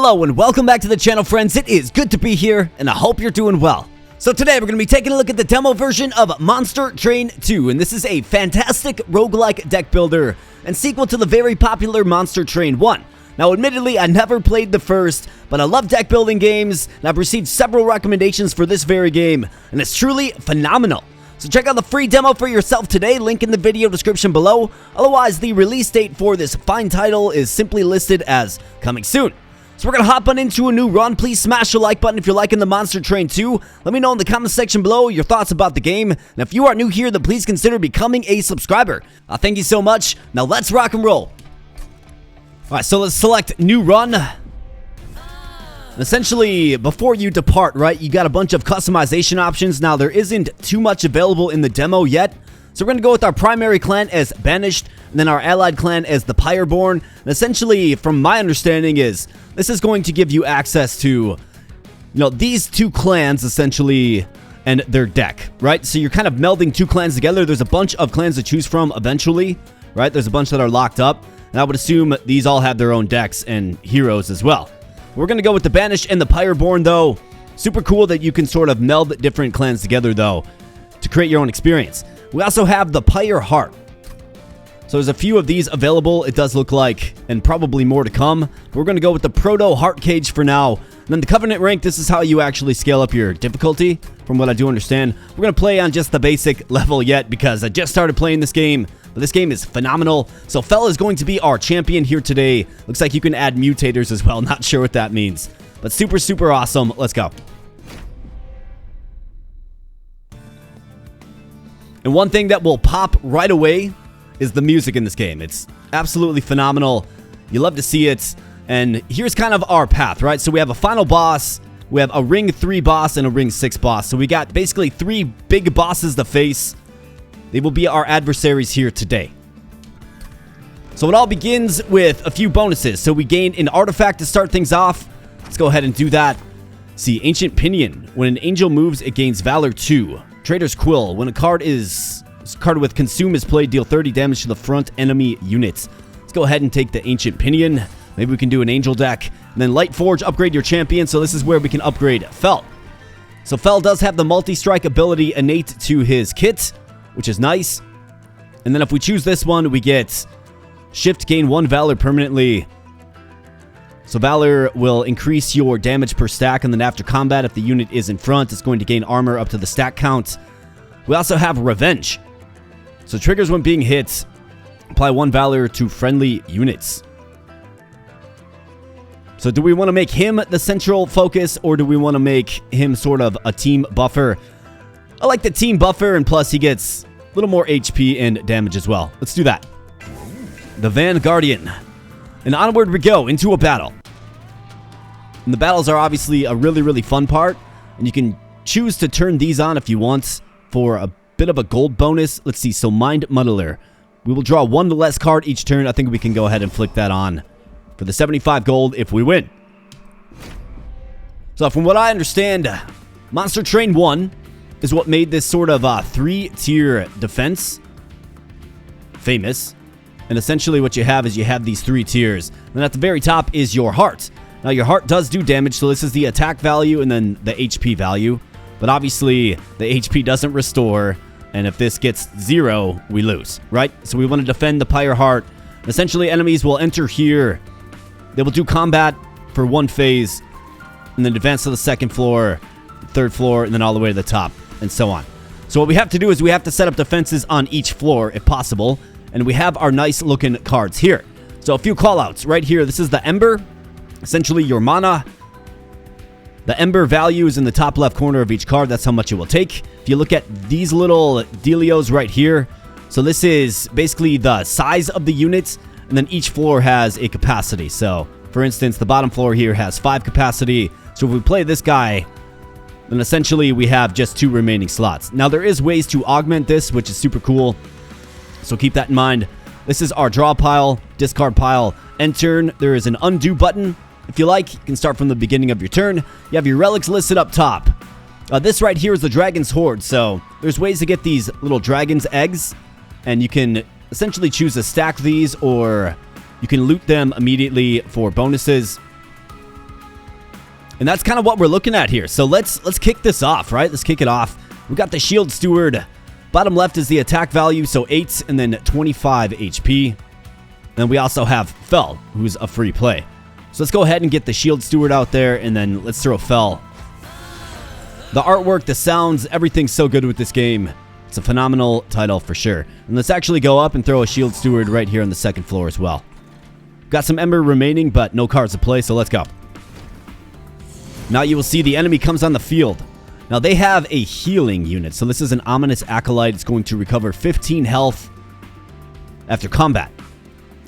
Hello and welcome back to the channel, friends. It is good to be here, and I hope you're doing well. So today we're going to be taking a look at the demo version of Monster Train 2, and this is a fantastic roguelike deck builder and sequel to the very popular Monster Train 1. Now, admittedly, I never played the first, but I love deck building games, and I've received several recommendations for this very game, and it's truly phenomenal. So check out the free demo for yourself today, link in the video description below. Otherwise, the release date for this fine title is simply listed as coming soon. So we're going to hop on into a new run. Please smash the like button if you're liking the Monster Train 2. Let me know in the comment section below your thoughts about the game. And if you are new here, then please consider becoming a subscriber. Thank you so much. Now let's rock and roll. Alright, so let's select new run. Essentially, before you depart, right, you got a bunch of customization options. Now, there isn't too much available in the demo yet. So we're going to go with our primary clan as Banished, and then our allied clan as the Pyre. And essentially, from my understanding is, this is going to give you access to, these two clans, essentially, and their deck, right? So you're kind of melding two clans together. There's a bunch of clans to choose from eventually, right? There's a bunch that are locked up, and I would assume these all have their own decks and heroes as well. We're going to go with the Banished and the Pyre, though. Super cool that you can sort of meld different clans together, though, to create your own experience. We also have the Pyre Heart. So there's a few of these available, it does look like, and probably more to come. We're going to go with the Proto Heart Cage for now. And then the Covenant rank, this is how you actually scale up your difficulty, from what I do understand. We're going to play on just the basic level yet, because I just started playing this game. But this game is phenomenal. So Fel is going to be our champion here today. Looks like you can add mutators as well. Not sure what that means. But super, super awesome. Let's go. And one thing that will pop right away is the music in this game. It's absolutely phenomenal. You love to see it. And here's kind of our path, right? So we have a final boss. We have a Ring 3 boss and a Ring 6 boss. So we got basically 3 big bosses to face. They will be our adversaries here today. So it all begins with a few bonuses. So we gain an artifact to start things off. Let's go ahead and do that. See, Ancient Pinion. When an angel moves, it gains Valor 2. Trader's Quill. When a card with Consume is played, deal 30 damage to the front enemy units. Let's go ahead and take the Ancient Pinion. Maybe we can do an angel deck. And then Light Forge, upgrade your champion. So this is where we can upgrade Fel. So Fel does have the multi-strike ability innate to his kit, which is nice. And then if we choose this one, we get Shift, gain 1 Valor permanently. So Valor will increase your damage per stack, and then after combat, if the unit is in front, it's going to gain armor up to the stack count. We also have Revenge. So triggers when being hit. Apply 1 Valor to friendly units. So do we want to make him the central focus, or do we want to make him sort of a team buffer? I like the team buffer, and plus he gets a little more HP and damage as well. Let's do that. The Van Guardian. And onward we go into a battle. And the battles are obviously a really, really fun part. And you can choose to turn these on if you want for a bit of a gold bonus. Let's see. So Mind Muddler. We will draw 1 less card each turn. I think we can go ahead and flick that on for the 75 gold if we win. So from what I understand, Monster Train 1 is what made this sort of 3-tier defense famous. And essentially what you have is you have these 3 tiers. And at the very top is your heart. Now your heart does do damage, so this is the attack value and then the HP value. But obviously the HP doesn't restore, and if this gets 0, we lose, right? So we want to defend the Pyre Heart. Essentially enemies will enter here. They will do combat for 1 phase, and then advance to the 2nd floor, 3rd floor, and then all the way to the top, and so on. So what we have to do is we have to set up defenses on each floor if possible. And we have our nice looking cards here. So a few callouts right here. This is the Ember, essentially your mana. The Ember value is in the top left corner of each card. That's how much it will take. If you look at these little dealios right here, so this is basically the size of the units, and then each floor has a capacity. So for instance, the bottom floor here has 5 capacity. So if we play this guy, then essentially we have just 2 remaining slots. Now there is ways to augment this, which is super cool. So keep that in mind. This is our draw pile, discard pile, end turn. There is an undo button. If you like, you can start from the beginning of your turn. You have your relics listed up top. This right here is the Dragon's Hoard. So there's ways to get these little dragon's eggs. And you can essentially choose to stack these, or you can loot them immediately for bonuses. And that's kind of what we're looking at here. So let's kick this off, right? Let's kick it off. We got the Shield Steward. Bottom left is the attack value, so 8 and then 25 HP. And we also have Fel, who's a free play. So let's go ahead and get the Shield Steward out there, and then let's throw Fel. The artwork, the sounds, everything's so good with this game. It's a phenomenal title for sure. And let's actually go up and throw a Shield Steward right here on the second floor as well. Got some Ember remaining, but no cards to play, so let's go. Now you will see the enemy comes on the field. Now they have a healing unit, so this is an Ominous Acolyte. It's going to recover 15 health after combat.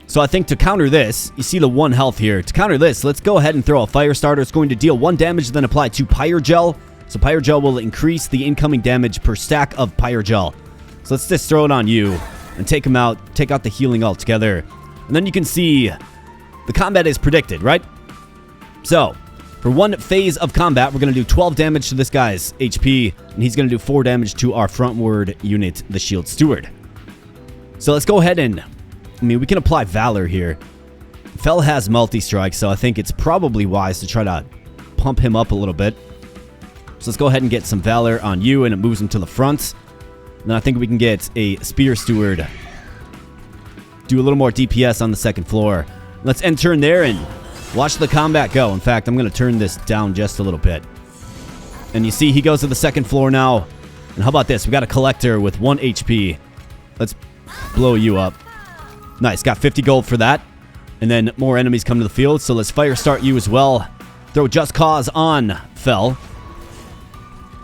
So I think to counter this, you see the 1 health here. To counter this, let's go ahead and throw a Fire Starter. It's going to deal 1 damage, then apply 2 Pyre Gel. So Pyre Gel will increase the incoming damage per stack of Pyre Gel. So let's just throw it on you and take him out, take out the healing altogether. And then you can see the combat is predicted, right? So for 1 phase of combat, we're going to do 12 damage to this guy's HP, and he's going to do 4 damage to our frontward unit, the Shield Steward. So let's go ahead and, we can apply Valor here. Fel has multi-strike, so I think it's probably wise to try to pump him up a little bit. So let's go ahead and get some Valor on you, and it moves him to the front. And then I think we can get a Spear Steward. Do a little more DPS on the second floor. Let's end turn there and watch the combat go. In fact, I'm going to turn this down just a little bit. And you see he goes to the second floor now. And how about this? We got a Collector with 1 HP. Let's blow you up. Nice. Got 50 gold for that. And then more enemies come to the field. So let's fire start you as well. Throw Just Cause on Fel.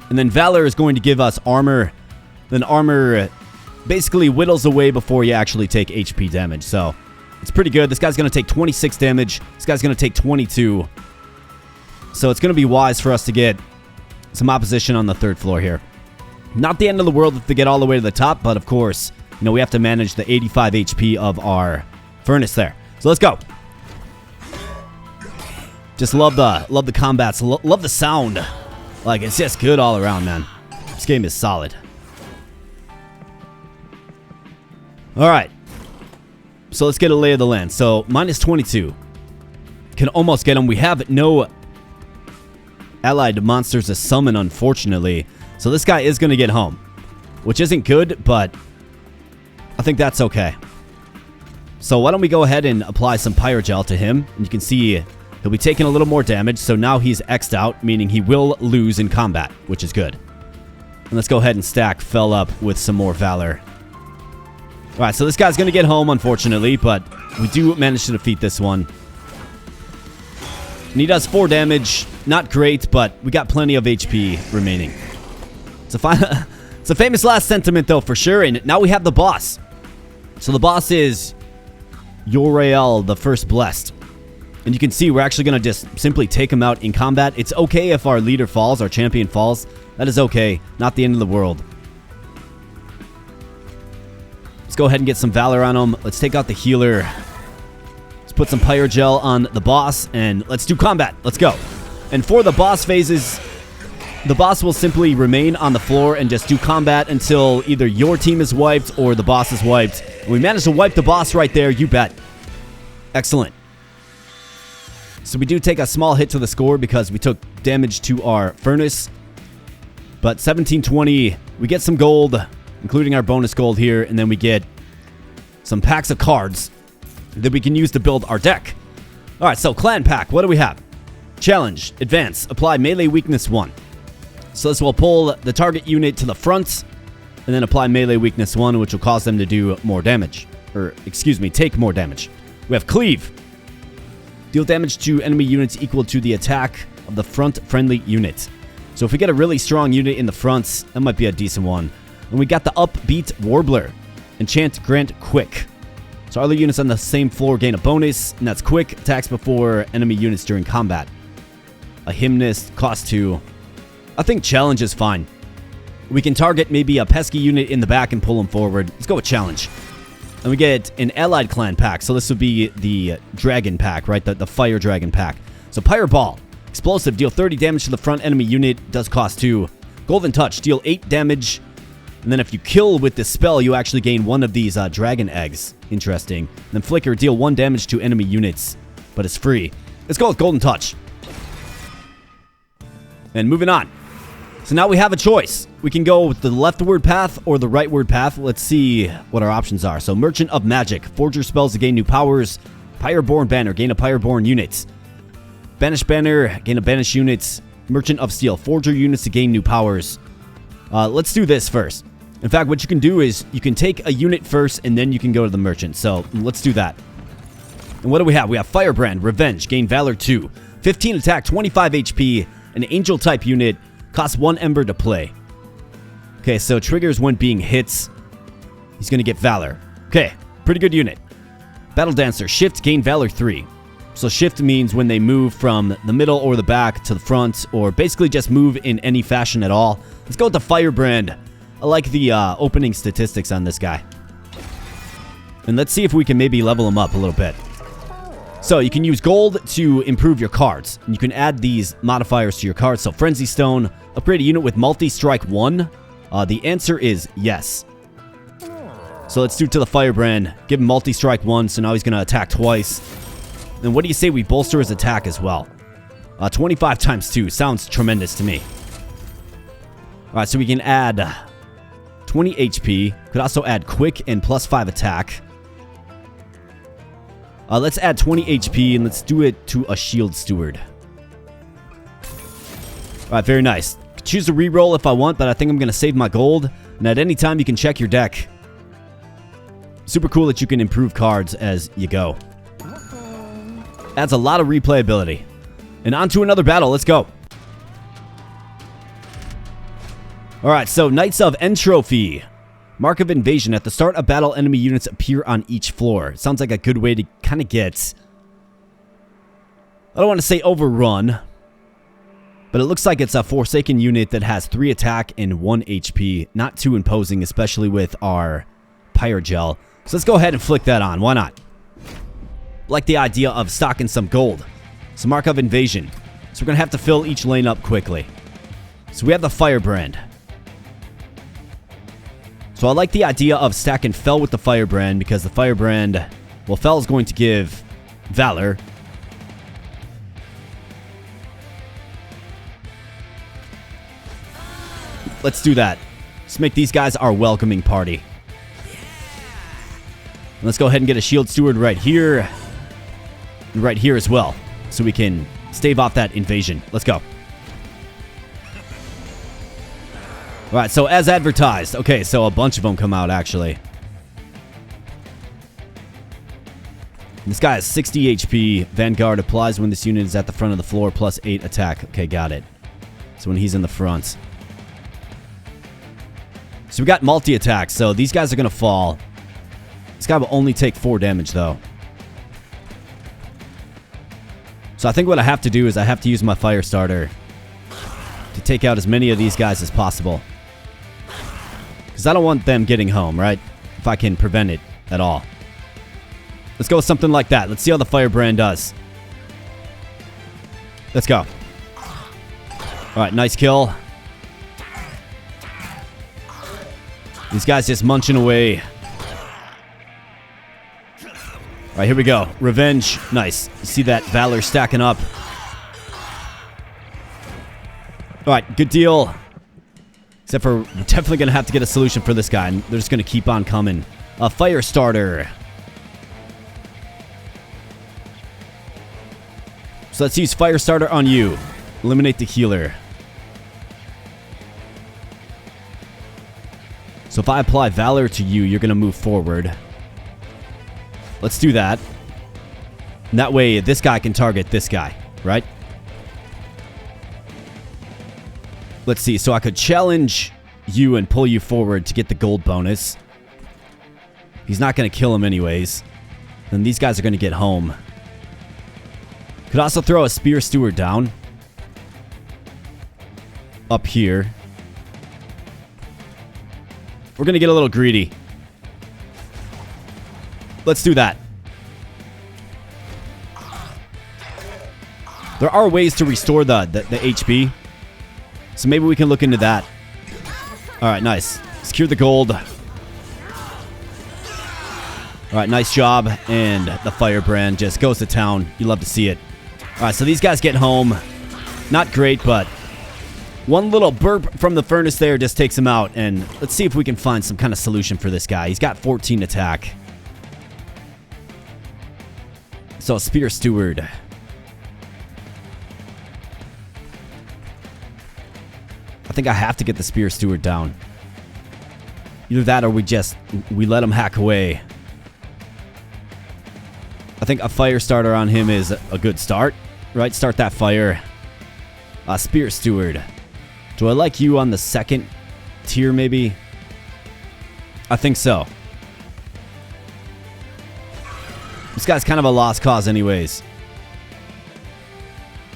And then Valor is going to give us armor. Then armor basically whittles away before you actually take HP damage. So it's pretty good. This guy's going to take 26 damage. This guy's going to take 22. So it's going to be wise for us to get some opposition on the third floor here. Not the end of the world if they get all the way to the top, but of course, we have to manage the 85 HP of our furnace there. So let's go. Just love the combats. Love the sound. Like, it's just good all around, man. This game is solid. All right. So let's get a lay of the land. So minus 22. Can almost get him. We have no allied monsters to summon, unfortunately. So this guy is going to get home, which isn't good, but I think that's okay. So why don't we go ahead and apply some Pyre Gel to him. And you can see he'll be taking a little more damage. So now he's X'd out, meaning he will lose in combat, which is good. And let's go ahead and stack Fel up with some more Valor. All right, so this guy's going to get home, unfortunately, but we do manage to defeat this one. And he does 4 damage. Not great, but we got plenty of HP remaining. It's a famous last sentiment, though, for sure. And now we have the boss. So the boss is Uriel, the First Blessed. And you can see we're actually going to just simply take him out in combat. It's okay if our leader falls, our champion falls. That is okay. Not the end of the world. Let's go ahead and get some Valor on him. Let's take out the healer. Let's put some Pyre Gel on the boss, and let's do combat. Let's go. And for the boss phases, the boss will simply remain on the floor and just do combat until either your team is wiped or the boss is wiped. And we managed to wipe the boss right there, you bet. Excellent. So we do take a small hit to the score because we took damage to our furnace. But 1720, we get some gold, including our bonus gold here, and then we get some packs of cards that we can use to build our deck. All right, so clan pack, what do we have? Challenge, advance, apply melee weakness 1. So this will pull the target unit to the front, and then apply melee weakness 1, which will cause them to do more damage. Or, excuse me, take more damage. We have cleave. Deal damage to enemy units equal to the attack of the front friendly unit. So if we get a really strong unit in the front, that might be a decent one. And we got the Upbeat Warbler. Enchant Grant Quick. So other units on the same floor gain a bonus, and that's quick attacks before enemy units during combat. A Hymnist, cost 2. I think challenge is fine. We can target maybe a pesky unit in the back and pull them forward. Let's go with challenge. And we get an allied clan pack. So this would be the dragon pack, right? The fire dragon pack. So Pyre Ball. Explosive. Deal 30 damage to the front enemy unit. Does cost 2. Golden Touch. Deal 8 damage. And then if you kill with this spell, you actually gain one of these dragon eggs. Interesting. And then Flicker. Deal 1 damage to enemy units. But it's free. Let's go with Golden Touch. And moving on. So now we have a choice. We can go with the leftward path or the rightward path. Let's see what our options are. So Merchant of Magic. Forger spells to gain new powers. Pyreborn Banner. Gain a Pyreborn units. Banish Banner. Gain a Banish units. Merchant of Steel. Forger units to gain new powers. Let's do this first. In fact, what you can do is you can take a unit first and then you can go to the Merchant. So let's do that. And what do we have? We have Firebrand. Revenge. Gain Valor 2. 15 attack. 25 HP. An Angel type unit. Costs 1 Ember to play. Okay, so triggers when being hits. He's going to get Valor. Okay, pretty good unit. Battle Dancer. Shift. Gain Valor 3. So shift means when they move from the middle or the back to the front, or basically just move in any fashion at all. Let's go with the Firebrand. I like the opening statistics on this guy. And let's see if we can maybe level him up a little bit. So you can use gold to improve your cards. And you can add these modifiers to your cards. So Frenzy Stone, upgrade a unit with multi-strike 1. The answer is yes. So let's do it to the Firebrand. Give him multi-strike 1, so now he's going to attack twice. And what do you say we bolster his attack as well? 25 times 2. Sounds tremendous to me. Alright, so we can add 20 HP. Could also add quick and plus 5 attack. Let's add 20 HP and let's do it to a Shield Steward. Alright, very nice. Choose to reroll if I want, but I think I'm going to save my gold. And at any time, you can check your deck. Super cool that you can improve cards as you go. Adds a lot of replayability. And on to another battle. Let's go. Alright, so Knights of Entropy. Mark of Invasion. At the start of battle, enemy units appear on each floor. Sounds like a good way to kind of get... I don't want to say overrun. But it looks like it's a Forsaken unit that has 3 attack and 1 HP. Not too imposing, especially with our Pyre Gel. So let's go ahead and flick that on. Why not? Like the idea of stocking some gold. So Mark of Invasion. So we're going to have to fill each lane up quickly. So we have the Firebrand. So I like the idea of stacking Fel with the Firebrand because the Firebrand, well, Fel is going to give Valor. Let's do that. Let's make these guys our welcoming party. Let's go ahead and get a Shield Steward right here. And right here as well. So we can stave off that invasion. Let's go. Alright, so as advertised. Okay, so a bunch of them come out, actually. This guy has 60 HP. Vanguard applies when this unit is at the front of the floor, plus 8 attack. Okay, got it. So when he's in the front. So we got multi-attack, so these guys are going to fall. This guy will only take 4 damage, though. So I think what I have to do is I have to use my fire starter to take out as many of these guys as possible. Because I don't want them getting home, right? If I can prevent it at all. Let's go with something like that. Let's see how the Firebrand does. Let's go. Alright, nice kill. These guys just munching away. Alright, here we go. Revenge. Nice. You see that Valor stacking up. Alright, good deal. Except for, we're definitely going to have to get a solution for this guy. They're just going to keep on coming. A fire starter. So let's use fire starter on you. Eliminate the healer. So if I apply Valor to you, you're going to move forward. Let's do that. And that way, this guy can target this guy, right? Let's see. So I could challenge you and pull you forward to get the gold bonus. He's not going to kill him anyways. Then these guys are going to get home. Could also throw a Spear Steward down. Up here. We're going to get a little greedy. Let's do that. There are ways to restore the HP. So maybe we can look into that. Alright, nice. Secure the gold. Alright, nice job. And the Firebrand just goes to town. You love to see it. Alright, so these guys get home. Not great, but One little burp from the furnace there just takes him out, and let's see if we can find some kind of solution for this guy. He's got 14 attack. So, Spear Steward. I think I have to get the Spear Steward down. Either that or we let him hack away. I think a fire starter on him is a good start, right? Start that fire. Spear Steward. Do I like you on the second tier, maybe? I think so. This guy's kind of a lost cause anyways.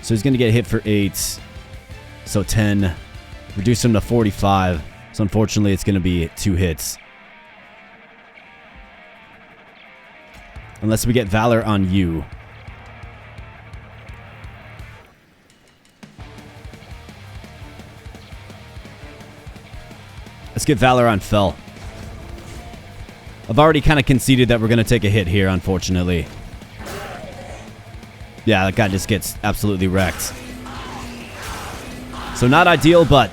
So he's going to get hit for 8. So 10. Reduce him to 45. So unfortunately, it's going to be 2 hits. Unless we get Valor on you. Let's get Valor on Fel. I've already kind of conceded that we're going to take a hit here, unfortunately. Yeah, that guy just gets absolutely wrecked. So not ideal, but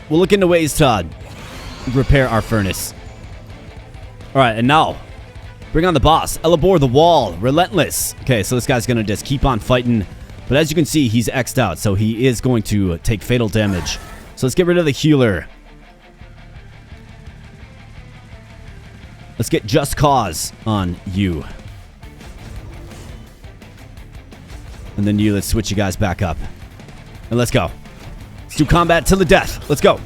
we'll look into ways to repair our furnace. Alright, and now, bring on the boss. Elabor the Wall. Relentless. Okay, so this guy's going to just keep on fighting. But as you can see, he's X'd out, so he is going to take fatal damage. So let's get rid of the healer. Let's get Just Cause on you. And then you, let's switch you guys back up. And let's go. Let's do combat till the death. Let's go.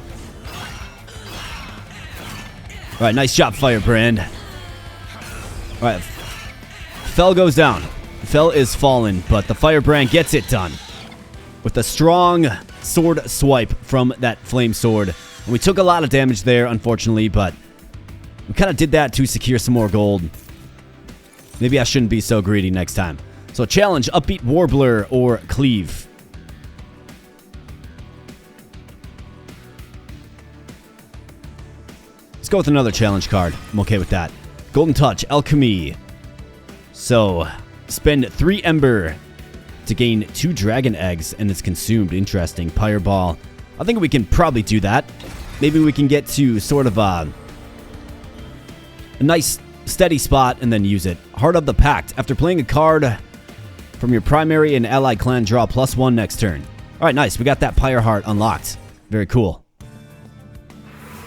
Alright, nice job, Firebrand. Alright. Fel goes down. Fel is fallen, but the Firebrand gets it done. With a strong sword swipe from that flame sword. And we took a lot of damage there, unfortunately, but we kind of did that to secure some more gold. Maybe I shouldn't be so greedy next time. So challenge, Upbeat Warbler or Cleave. Let's go with another challenge card. I'm okay with that. Golden Touch, Alchemy. So, spend 3 Ember to gain 2 Dragon Eggs and it's consumed. Interesting. Pyre Ball. I think we can probably do that. Maybe we can get to sort of a nice steady spot and then use it. Heart of the Pact. After playing a card from your primary and allied clan, draw +1 next turn. Alright, nice. We got that Pyre Heart unlocked. Very cool.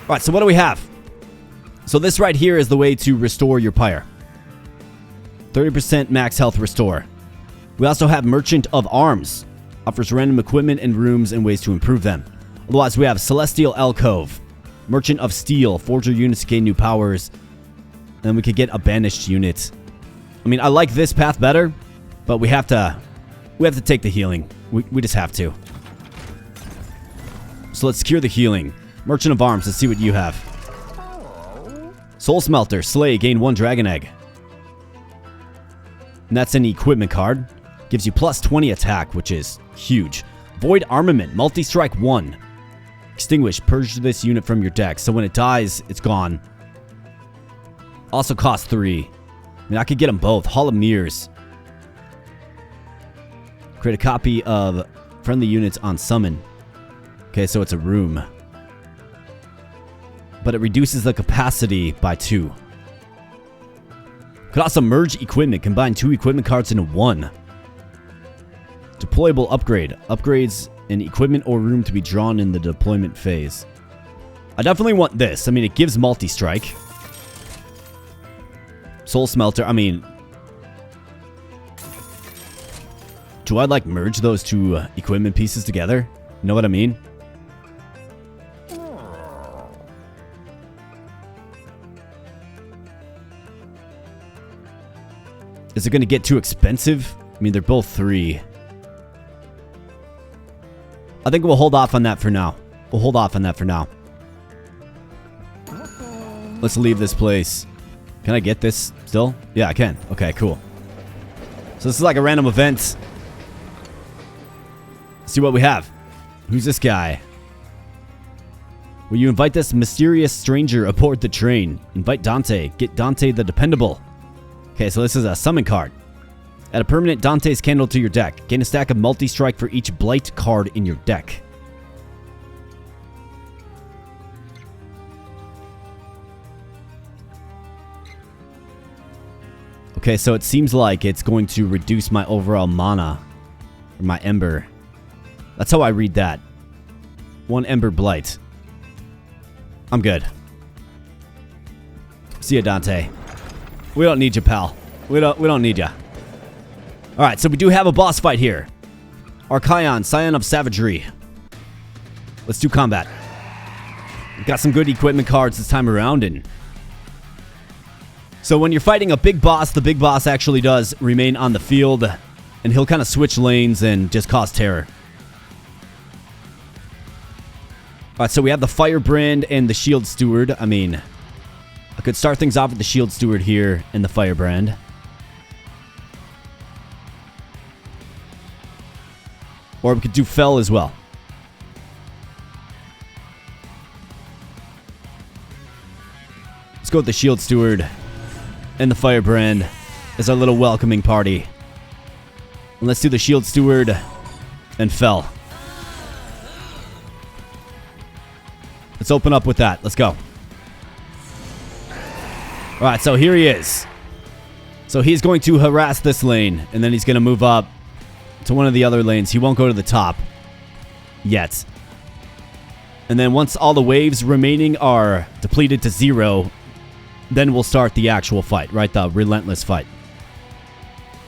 Alright, so what do we have? So this right here is the way to restore your Pyre. 30% max health restore. We also have Merchant of Arms. Offers random equipment and rooms and ways to improve them. Otherwise, we have Celestial Alcove. Merchant of Steel. Forger units to gain new powers. Then we could get a banished unit. I mean, I like this path better, but we have to take the healing. We just have to. So let's secure the healing. Merchant of Arms, let's see what you have. Soul Smelter, Slay, gain 1 Dragon Egg. And that's an equipment card. Gives you +20 attack, which is huge. Void Armament, Multi-Strike 1. Extinguish, purge this unit from your deck. So when it dies, it's gone. Also costs 3. I mean, I could get them both. Hall of Mirrors. Create a copy of friendly units on summon. Okay, so it's a room. But it reduces the capacity by 2. Could also merge equipment. Combine 2 equipment cards into 1. Deployable upgrade. Upgrades an equipment or room to be drawn in the deployment phase. I definitely want this. I mean, it gives multi-strike. Soul Smelter. I mean, do I like merge those 2 equipment pieces together? You know what I mean? Is it going to get too expensive? I mean, they're both 3. I think we'll hold off on that for now. We'll hold off on that for now. Let's leave this place. Can I get this still? Yeah, I can. Okay, cool. So this is like a random event. Let's see what we have. Who's this guy? Will you invite this mysterious stranger aboard the train? Invite Dante. Get Dante the Dependable. Okay, so this is a summon card. Add a permanent Dante's Candle to your deck. Gain a stack of multi-strike for each Blight card in your deck. Okay, so it seems like it's going to reduce my overall mana. Or my ember. That's how I read that. 1 ember blight. I'm good. See ya, Dante. We don't need you, pal. We don't need you. Alright, so we do have a boss fight here. Archaon, Scion of Savagery. Let's do combat. Got some good equipment cards this time around, and so when you're fighting a big boss, the big boss actually does remain on the field, and he'll kind of switch lanes and just cause terror. Alright, so we have the Firebrand and the Shield Steward. I mean, I could start things off with the Shield Steward here and the Firebrand. Or we could do Fell as well. Let's go with the Shield Steward and the Firebrand as our little welcoming party. And let's do the Shield Steward and Fell. Let's open up with that. Let's go. Alright, so here he is. So he's going to harass this lane, and then he's going to move up to one of the other lanes. He won't go to the top yet. And then once all the waves remaining are depleted to 0, then we'll start the actual fight, right? The relentless fight.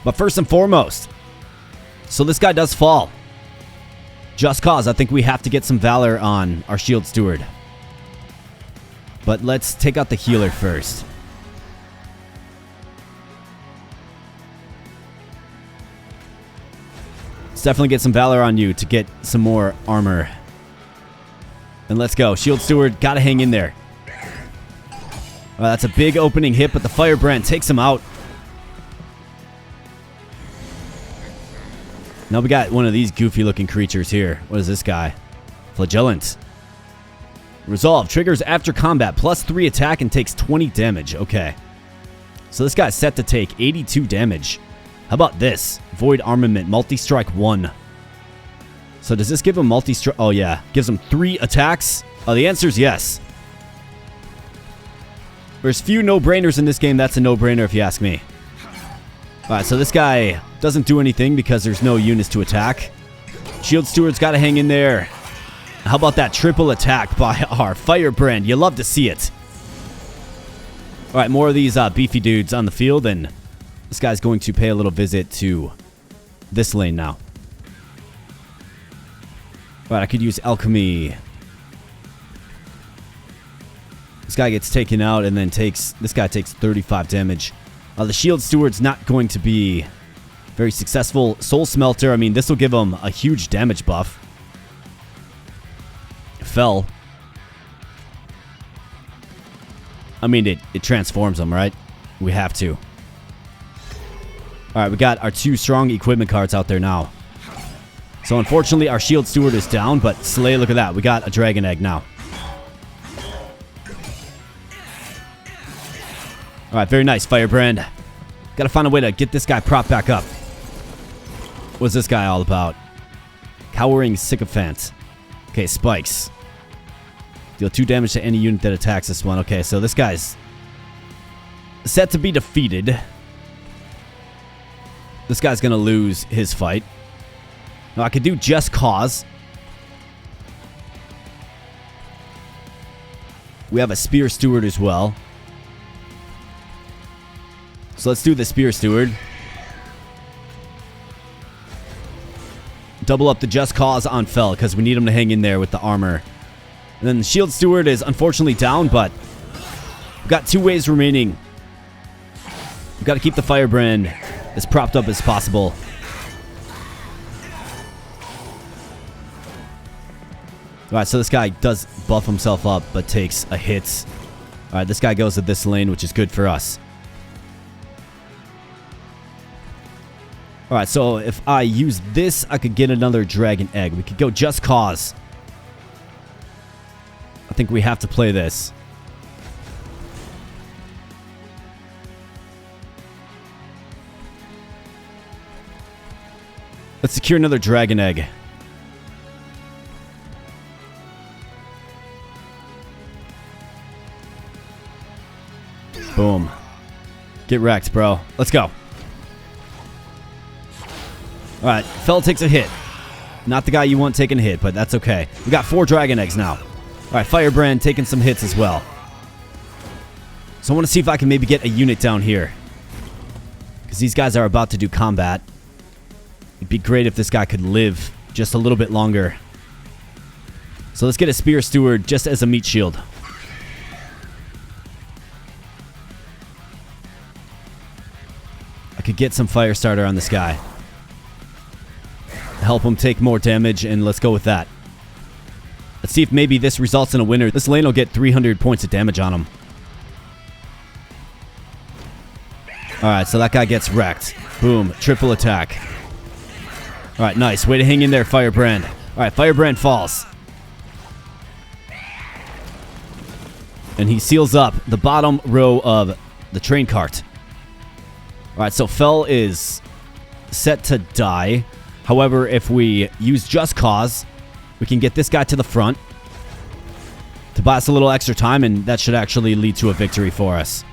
But first and foremost, so this guy does fall. Just cause. I think we have to get some valor on our Shield Steward. But let's take out the healer first. Let's definitely get some valor on you to get some more armor. And let's go. Shield Steward, gotta hang in there. That's a big opening hit, but the Firebrand takes him out. Now we got one of these goofy looking creatures here. What is this guy? Flagellant. Resolve. Triggers after combat. +3 attack and takes 20 damage. Okay. So this guy's set to take 82 damage. How about this? Void Armament. Multi-strike 1. So does this give him multi-strike? Oh yeah. Gives him 3 attacks? Oh, the answer is yes. There's few no-brainers in this game. That's a no-brainer if you ask me. Alright, so this guy doesn't do anything because there's no units to attack. Shield Steward's got to hang in there. How about that triple attack by our Firebrand? You love to see it. Alright, more of these beefy dudes on the field, and this guy's going to pay a little visit to this lane now. Alright, I could use Alchemy. This guy gets taken out and then this guy takes 35 damage. The Shield Steward's not going to be very successful. Soul Smelter, I mean, this will give him a huge damage buff. Fell. I mean, it transforms him, right? We have to. Alright, we got our 2 strong equipment cards out there now. So unfortunately, our Shield Steward is down, but Slay, look at that. We got a Dragon Egg now. Alright, very nice, Firebrand. Gotta find a way to get this guy propped back up. What's this guy all about? Cowering Sycophant. Okay, spikes. Deal 2 damage to any unit that attacks this one. Okay, so this guy's set to be defeated. This guy's gonna lose his fight. Now, I could do Just Cause. We have a Spear Steward as well. So let's do the Spear Steward. Double up the Just Cause on Fell because we need him to hang in there with the armor. And then the Shield Steward is unfortunately down, but we've got 2 waves remaining. We've got to keep the Firebrand as propped up as possible. Alright, so this guy does buff himself up, but takes a hit. Alright, this guy goes to this lane, which is good for us. Alright, so if I use this, I could get another Dragon Egg. We could go Just Cause. I think we have to play this. Let's secure another Dragon Egg. Boom. Get wrecked, bro. Let's go. Alright, Fel takes a hit. Not the guy you want taking a hit, but that's okay. We got 4 dragon eggs now. Alright, Firebrand taking some hits as well. So I want to see if I can maybe get a unit down here. Because these guys are about to do combat. It'd be great if this guy could live just a little bit longer. So let's get a Spear Steward just as a meat shield. I could get some Firestarter on this guy. Help him take more damage, and let's go with that. Let's see if maybe this results in a winner. This lane will get 300 points of damage on him. Alright, so that guy gets wrecked. Boom, triple attack. Alright, nice. Way to hang in there, Firebrand. Alright, Firebrand falls. And he seals up the bottom row of the train cart. Alright, so Fel is set to die. However, if we use Just Cause, we can get this guy to the front to buy us a little extra time, and that should actually lead to a victory for us.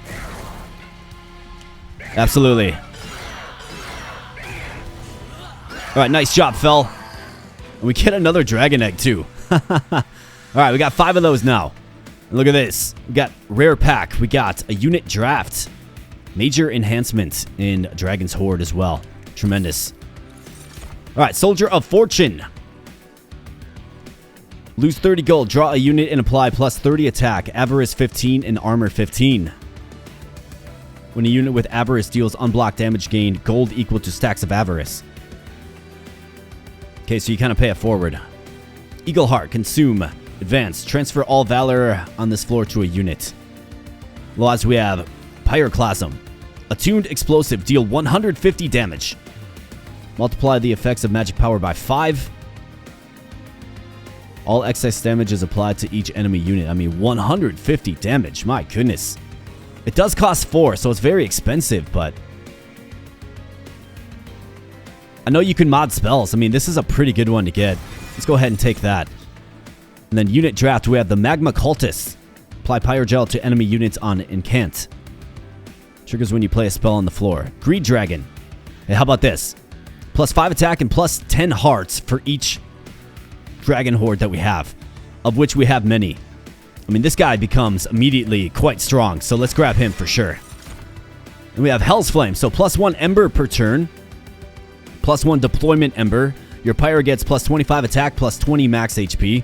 Absolutely. Alright, nice job, Fel. And we get another dragon egg, too. Alright, we got 5 of those now. And look at this. We got rare pack. We got a unit draft. Major enhancement in Dragon's Horde as well. Tremendous. Alright, Soldier of Fortune. Lose 30 gold, draw a unit and apply plus 30 attack, Avarice 15 and Armor 15. When a unit with Avarice deals unblocked damage gained, gold equal to stacks of Avarice. Okay, so you kind of pay it forward. Eagle Heart, consume, advance, transfer all valor on this floor to a unit. Laws we have Pyroclasm. Attuned explosive, deal 150 damage. Multiply the effects of magic power by 5. All excess damage is applied to each enemy unit. I mean, 150 damage. My goodness. It does cost 4, so it's very expensive, but I know you can mod spells. I mean, this is a pretty good one to get. Let's go ahead and take that. And then unit draft, we have the Magma Cultist. Apply Pyre Gel to enemy units on Incant. Triggers when you play a spell on the floor. Greed Dragon. Hey, how about this? Plus 5 attack and plus 10 hearts for each Dragon Horde that we have, of which we have many. I mean, this guy becomes immediately quite strong, so let's grab him for sure. And we have Hell's Flame, so plus 1 Ember per turn, plus 1 Deployment Ember. Your Pyre gets plus 25 attack, plus 20 max HP.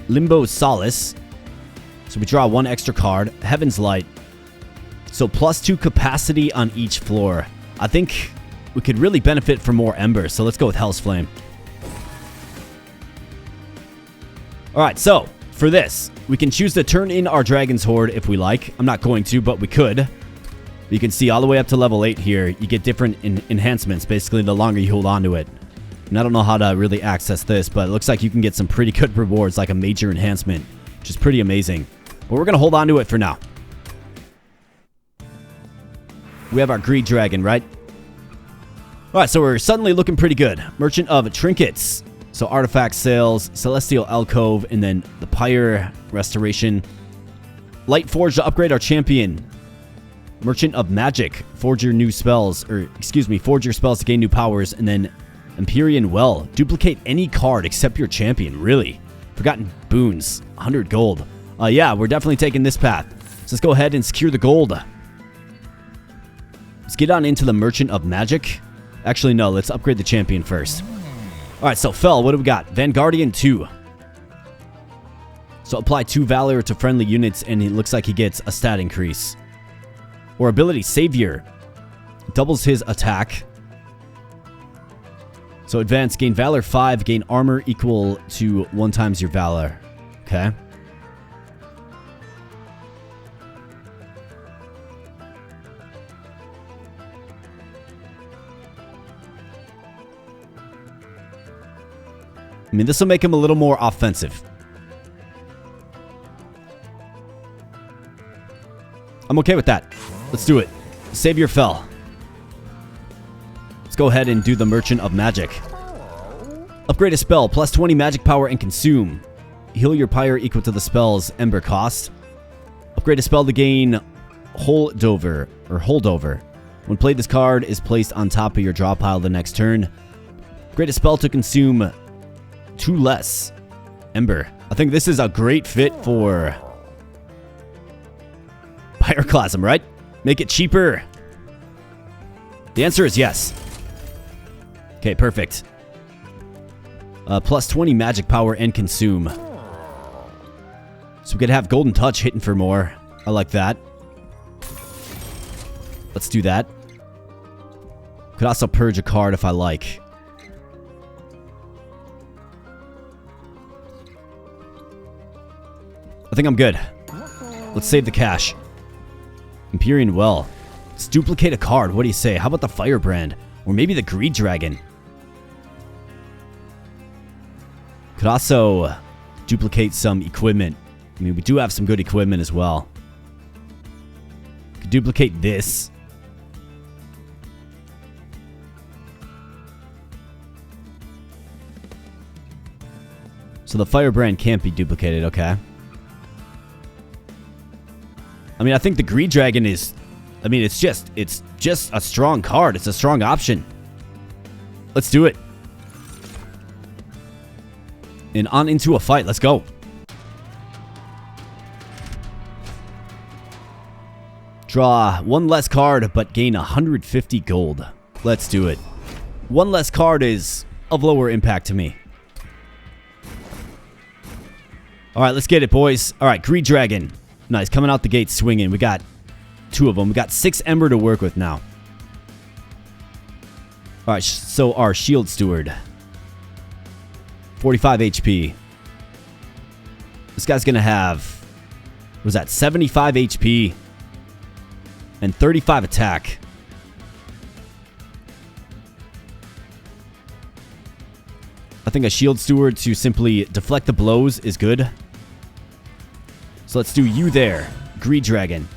Limbo Solace, so we draw 1 extra card. Heaven's Light, so plus 2 capacity on each floor. I think we could really benefit from more Ember, so let's go with Hell's Flame. Alright, so for this, we can choose to turn in our Dragon's Horde if we like. I'm not going to, but we could. You can see all the way up to level 8 here, you get different enhancements, basically the longer you hold on to it. And I don't know how to really access this, but it looks like you can get some pretty good rewards, like a major enhancement, which is pretty amazing. But we're going to hold on to it for now. We have our Greed Dragon, right? Alright, so we're suddenly looking pretty good. Merchant of Trinkets. So Artifact Sales, Celestial Alcove, and then the Pyre Restoration. Light Forge to upgrade our champion. Merchant of Magic. Forge your new spells, or excuse me, forge your spells to gain new powers, and then Empyrean Well. Duplicate any card except your champion. Really? Forgotten Boons. 100 gold. Yeah, we're definitely taking this path. So let's go ahead and secure the gold. Let's get on into the Merchant of Magic. Actually, no, let's upgrade the champion first. Alright, so Fel, what do we got? Vanguardian 2. So apply 2 Valor to friendly units, and it looks like he gets a stat increase. Or ability, Savior. Doubles his attack. So advance, gain Valor 5, gain armor equal to 1 times your Valor. Okay. I mean, this will make him a little more offensive. I'm okay with that. Let's do it. Savior Fel. Let's go ahead and do the Merchant of Magic. Upgrade a spell, plus 20 magic power and consume. Heal your Pyre equal to the spell's Ember cost. Upgrade a spell to gain holdover. When played, this card is placed on top of your draw pile the next turn. Greatest spell to consume 2 less. Ember. I think this is a great fit for Pyroclasm, right? Make it cheaper. The answer is yes. Okay, perfect. Plus 20 magic power and consume. So we could have Golden Touch hitting for more. I like that. Let's do that. Could also purge a card if I like. I think I'm good. Let's save the cash. Empyrean Well. Let's duplicate a card. What do you say? How about the Firebrand? Or maybe the Greed Dragon? Could also duplicate some equipment. I mean, we do have some good equipment as well. Could duplicate this. So the Firebrand can't be duplicated, okay. I mean, I think the Greed Dragon is... I mean, it's just a strong card. It's a strong option. Let's do it. And on into a fight. Let's go. Draw 1 less card, but gain 150 gold. Let's do it. 1 less card is of lower impact to me. Alright, let's get it, boys. Alright, Greed Dragon. Nice, coming out the gate swinging. We got 2 of them. We got 6 Ember to work with now. Alright, so our Shield Steward. 45 HP. This guy's going to have... What was that? 75 HP. And 35 attack. I think a Shield Steward to simply deflect the blows is good. So let's do you there. Greed Dragon.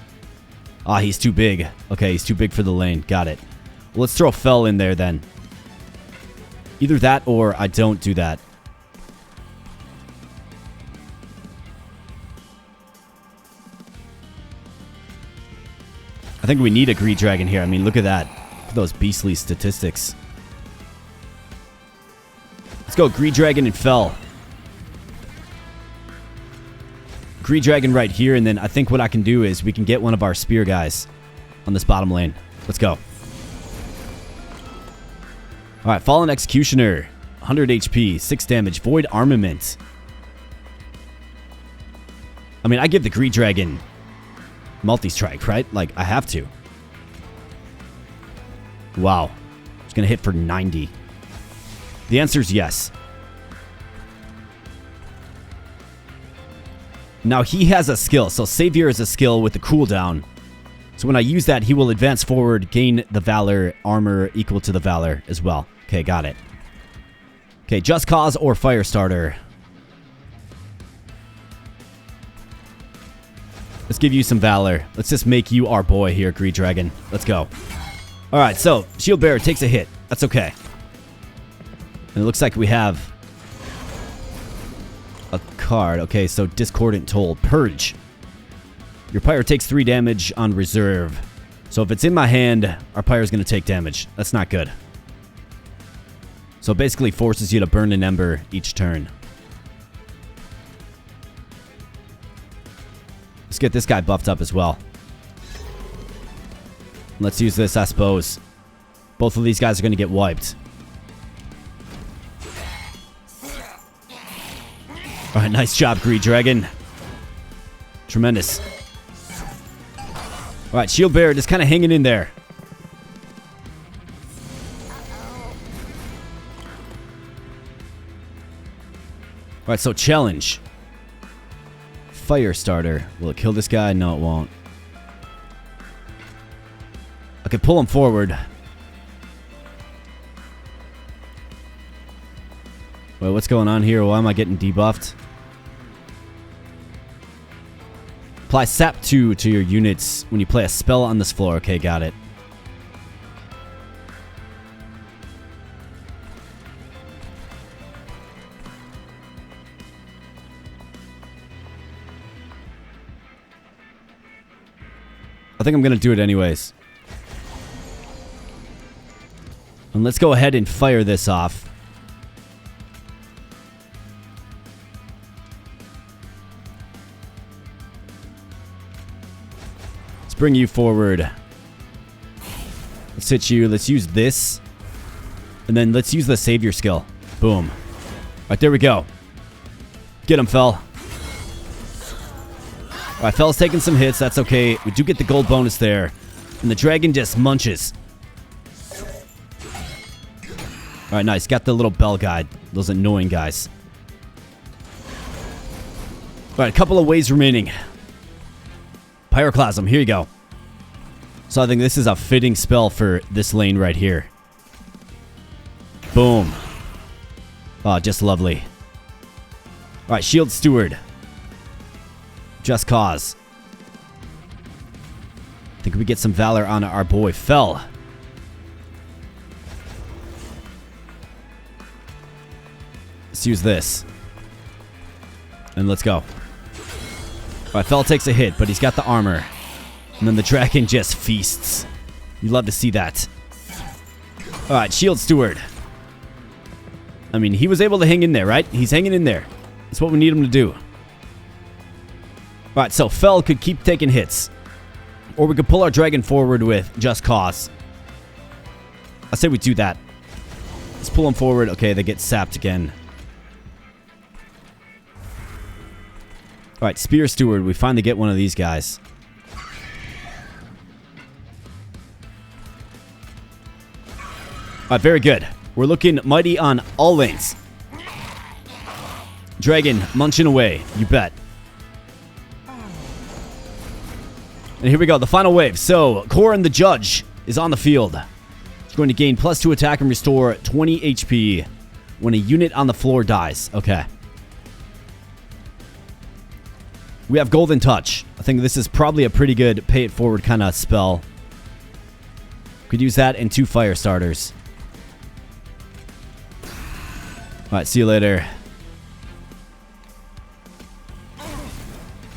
Ah, he's too big. Okay, he's too big for the lane. Got it. Well, let's throw Fell in there then. Either that or I don't do that. I think we need a Greed Dragon here. I mean, look at that. Look at those beastly statistics. Let's go Greed Dragon and Fell. Greed Dragon right here, and then I think what I can do is we can get one of our spear guys on this bottom lane. Let's go. Alright, Fallen Executioner. 100 HP, 6 damage, Void Armament. I mean, I give the Greed Dragon multi-strike, right? Like, I have to. Wow. It's going to hit for 90. The answer is yes. Now, he has a skill. So, Savior is a skill with the cooldown. So, when I use that, he will advance forward, gain the Valor, armor equal to the Valor as well. Okay, got it. Okay, Just Cause or Firestarter. Let's give you some Valor. Let's just make you our boy here, Greed Dragon. Let's go. Alright, so, Shield Bearer takes a hit. That's okay. And it looks like we have a card. Okay, so Discordant Toll. Purge. Your Pyre takes 3 damage on reserve. So if it's in my hand, our Pyre is going to take damage. That's not good. So it basically forces you to burn an Ember each turn. Let's get this guy buffed up as well. Let's use this, I suppose. Both of these guys are going to get wiped. Alright, nice job, Greed Dragon. Tremendous. Alright, Shield Bearer just kind of hanging in there. Alright, so challenge. Firestarter. Will it kill this guy? No, it won't. I could pull him forward. Wait, what's going on here? Why am I getting debuffed? Apply Sap 2 to your units when you play a spell on this floor. Okay, got it. I I think I'm going to do it anyways. And let's go ahead and fire this off. Let's bring you forward. Let's hit you. Let's use this. And then let's use the savior skill. Boom. Alright, there we go. Get him, Fel. Alright, Fel's taking some hits. That's okay. We do get the gold bonus there. And the dragon just munches. Alright, nice. Got the little bell guide. Those annoying guys. Alright, a couple of waves remaining. Pyroclasm. Here you go. So I think this is a fitting spell for this lane right here. Boom. Oh, just lovely. Alright, Shield Steward. Just Cause. I think we get some Valor on our boy Fel. Let's use this. And let's go. Alright, Fel takes a hit, but he's got the armor. And then the dragon just feasts. You love to see that. Alright, Shield Steward. I mean, he was able to hang in there, right? He's hanging in there. That's what we need him to do. Alright, so Fel could keep taking hits. Or we could pull our dragon forward with Just Cause. I say we do that. Let's pull him forward. Okay, they get sapped again. Alright, Spear Steward. We finally get one of these guys. Alright, very good. We're looking mighty on all lanes. Dragon munching away. You bet. And here we go. The final wave. So, Corin the Judge is on the field. He's going to gain +2 attack and restore 20 HP when a unit on the floor dies. Okay. We have Golden Touch. I think this is probably a pretty good pay it forward kind of spell. Could use that and 2 fire starters. Alright, see you later.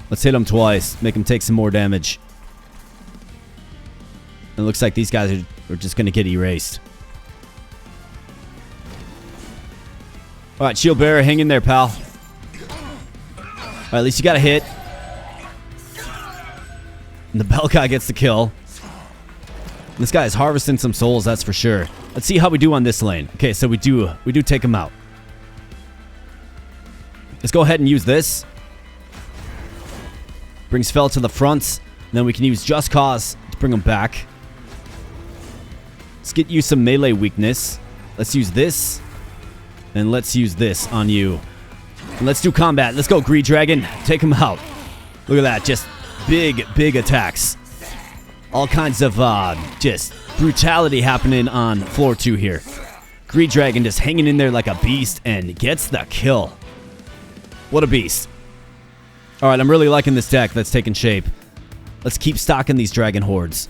Let's hit him twice. Make him take some more damage. It looks like these guys are just going to get erased. Alright, Shield Bearer, hang in there, pal. Alright, at least you got a hit. And the Bell guy gets the kill. This guy is harvesting some souls, that's for sure. Let's see how we do on this lane. Okay, so we do take him out. Let's go ahead and use this. Brings Fel to the front. And then we can use Just Cause to bring him back. Let's get you some melee weakness. Let's use this. And let's use this on you. And let's do combat. Let's go, Greed Dragon. Take him out. Look at that. Just big attacks. All kinds of just brutality happening on floor 2 here. Greed Dragon just hanging in there like a beast and gets the kill. What a beast. Alright, I'm really liking this deck that's taking shape. Let's keep stocking these dragon hordes.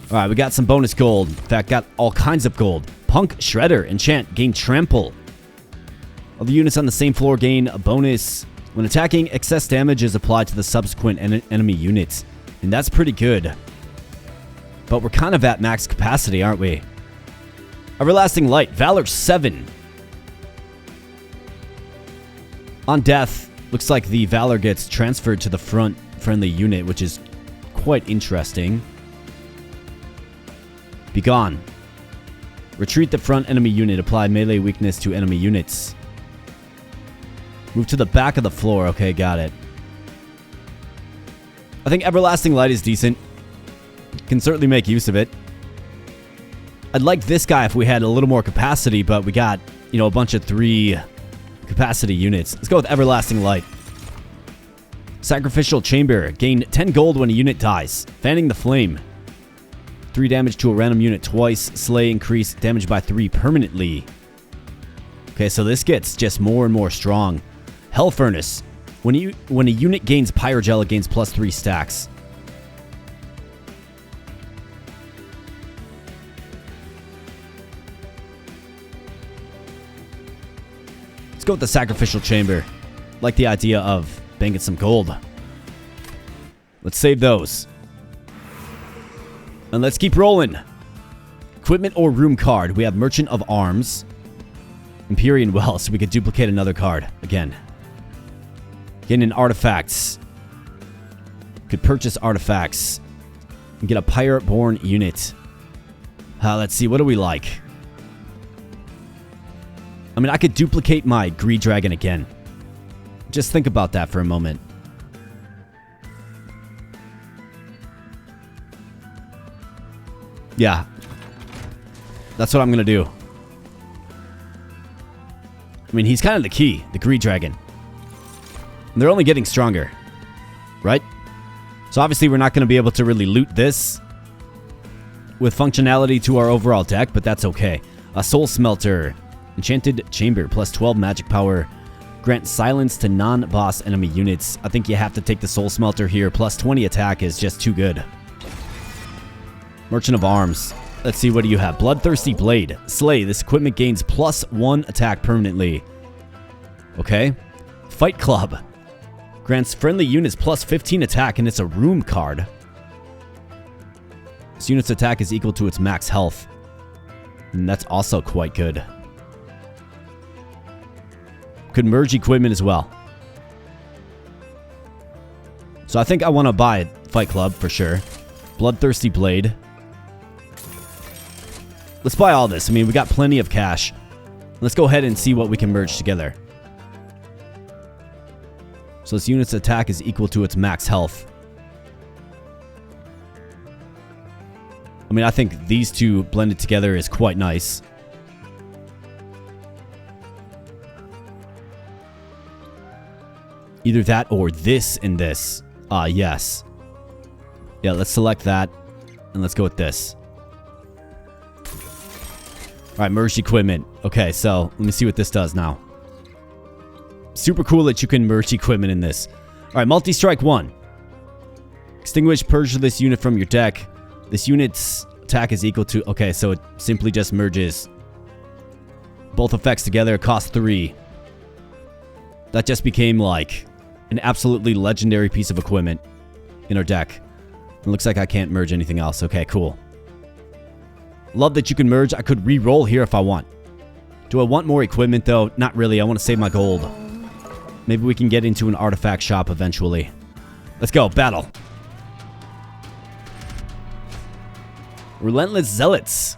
Alright, we got some bonus gold. In fact, got all kinds of gold. Punk Shredder. Enchant. Gain Trample. All the units on the same floor gain a bonus. When attacking, excess damage is applied to the subsequent enemy units. And that's pretty good. But we're kind of at max capacity, aren't we? Everlasting Light. Valor 7. On death, looks like the Valor gets transferred to the front friendly unit, which is quite interesting. Begone. Retreat the front enemy unit. Apply melee weakness to enemy units. Move to the back of the floor. Okay, got it. I think Everlasting Light is decent. Can certainly make use of it. I'd like this guy if we had a little more capacity, but we got, you know, a bunch of 3 capacity units. Let's go with Everlasting Light. Sacrificial Chamber. Gain 10 gold when a unit dies. Fanning the Flame. 3 damage to a random unit twice. Slay increase damage by 3 permanently. Okay, so this gets just more and more strong. Hell Furnace. When a unit gains Pyrogel, it gains +3 stacks. Let's go with the Sacrificial Chamber. Like the idea of banging some gold. Let's save those. And let's keep rolling. Equipment or room card. We have Merchant of Arms. Empyrean Well, so we could duplicate another card. Again. Getting an artifacts. Could purchase artifacts. And get a Pirate-born unit. Let's see, what do we like? I mean, I could duplicate my Greed Dragon again. Just think about that for a moment. Yeah. That's what I'm going to do. I mean, he's kind of the key, the Greed Dragon. And they're only getting stronger. Right? So obviously we're not going to be able to really loot this with functionality to our overall deck, but that's okay. A Soul Smelter. Enchanted Chamber, plus 12 magic power. Grant silence to non-boss enemy units. I think you have to take the Soul Smelter here. Plus 20 attack is just too good. Merchant of Arms. Let's see, what do you have? Bloodthirsty Blade. Slay. This equipment gains plus 1 attack permanently. Okay. Fight Club. Grants friendly units plus 15 attack, and it's a room card. This unit's attack is equal to its max health. And that's also quite good. Could merge equipment as well. So I think I want to buy Fight Club for sure. Bloodthirsty Blade. Let's buy all this. I mean, we got plenty of cash. Let's go ahead and see what we can merge together. So this unit's attack is equal to its max health. I mean, I think these two blended together is quite nice. Either that or this and this. Yes. Yeah, let's select that. And let's go with this. Alright, merged equipment. Okay, so let me see what this does now. Super cool that you can merge equipment in this. Alright, multi-strike 1. Extinguish, purge this unit from your deck. This unit's attack is equal to... Okay, so it simply just merges both effects together. Cost 3. That just became like an absolutely legendary piece of equipment in our deck. It looks like I can't merge anything else. Okay, cool. Love that you can merge. I could re-roll here if I want. Do I want more equipment though? Not really. I want to save my gold. Maybe we can get into an artifact shop eventually. Let's go. Battle. Relentless Zealots.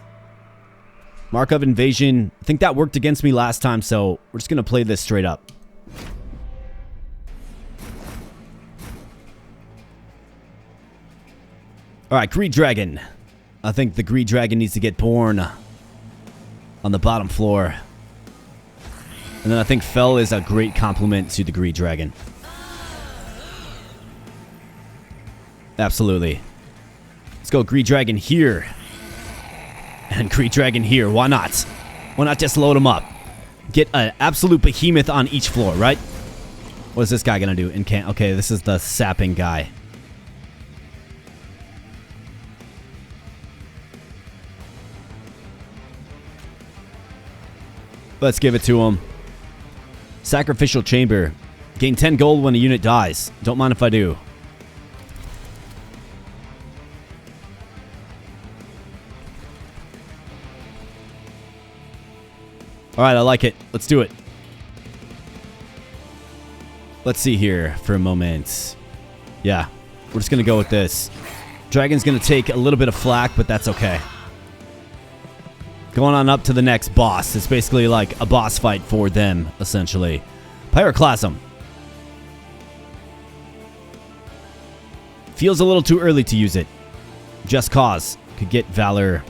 Mark of Invasion. I think that worked against me last time, so we're just going to play this straight up. Alright, Greed Dragon. I think the Greed Dragon needs to get born on the bottom floor. And then I think Fell is a great compliment to the Greed Dragon. Absolutely. Let's go Greed Dragon here. And Greed Dragon here. Why not? Why not just load them up? Get an absolute behemoth on each floor, right? What is this guy going to do? Okay, this is the sapping guy. Let's give it to him. Sacrificial Chamber. Gain 10 gold when a unit dies. Don't mind if I do. Alright, I like it. Let's do it. Let's see here for a moment. Yeah, we're just going to go with this. Dragon's going to take a little bit of flack, but that's okay. Going on up to the next boss. It's basically like a boss fight for them, essentially. Pyroclasm. Feels a little too early to use it. Just Cause. Could get Valor.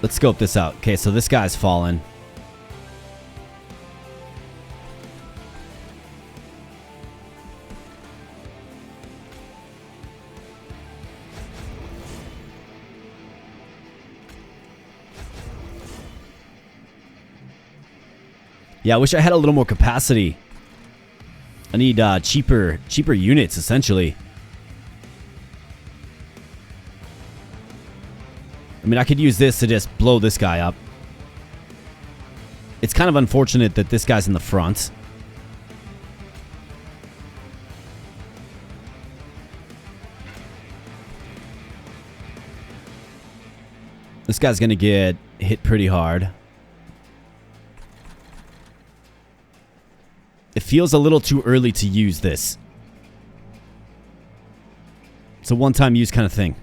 Let's scope this out. Okay, so this guy's fallen. Yeah, I wish I had a little more capacity. I need cheaper units, essentially. I mean, I could use this to just blow this guy up. It's kind of unfortunate that this guy's in the front. This guy's going to get hit pretty hard. It feels a little too early to use this. It's a one-time use kind of thing.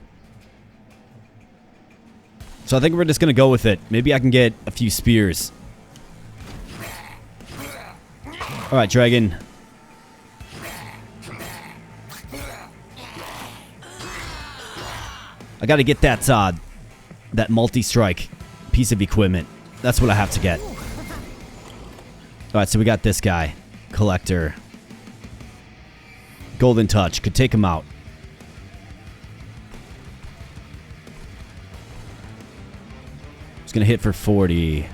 So I think we're just going to go with it. Maybe I can get a few spears. Alright, dragon. I got to get that multi-strike piece of equipment. That's what I have to get. Alright, so we got this guy. Collector. Golden touch. Could take him out. It's going to hit for 40.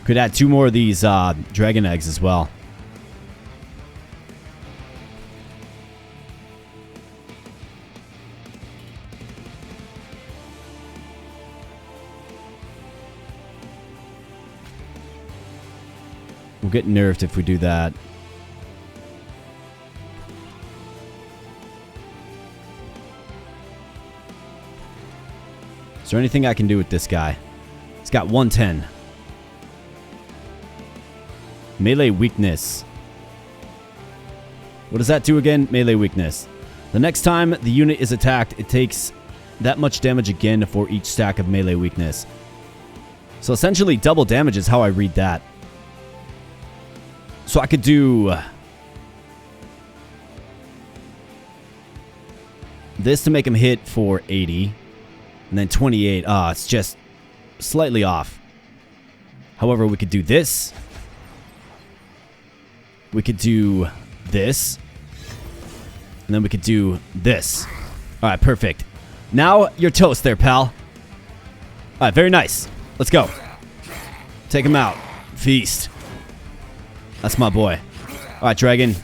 Could add 2 more of these dragon eggs as well. We'll get nerfed if we do that. Is there anything I can do with this guy? He's got 110. Melee weakness. What does that do again? Melee weakness. The next time the unit is attacked, it takes that much damage again for each stack of melee weakness. So essentially double damage is how I read that. So I could do this to make him hit for 80. And then 28. It's just slightly off. However, we could do this. We could do this. And then we could do this. Alright, perfect. Now you're toast there, pal. Alright, very nice. Let's go. Take him out. Feast. That's my boy. Alright, dragon.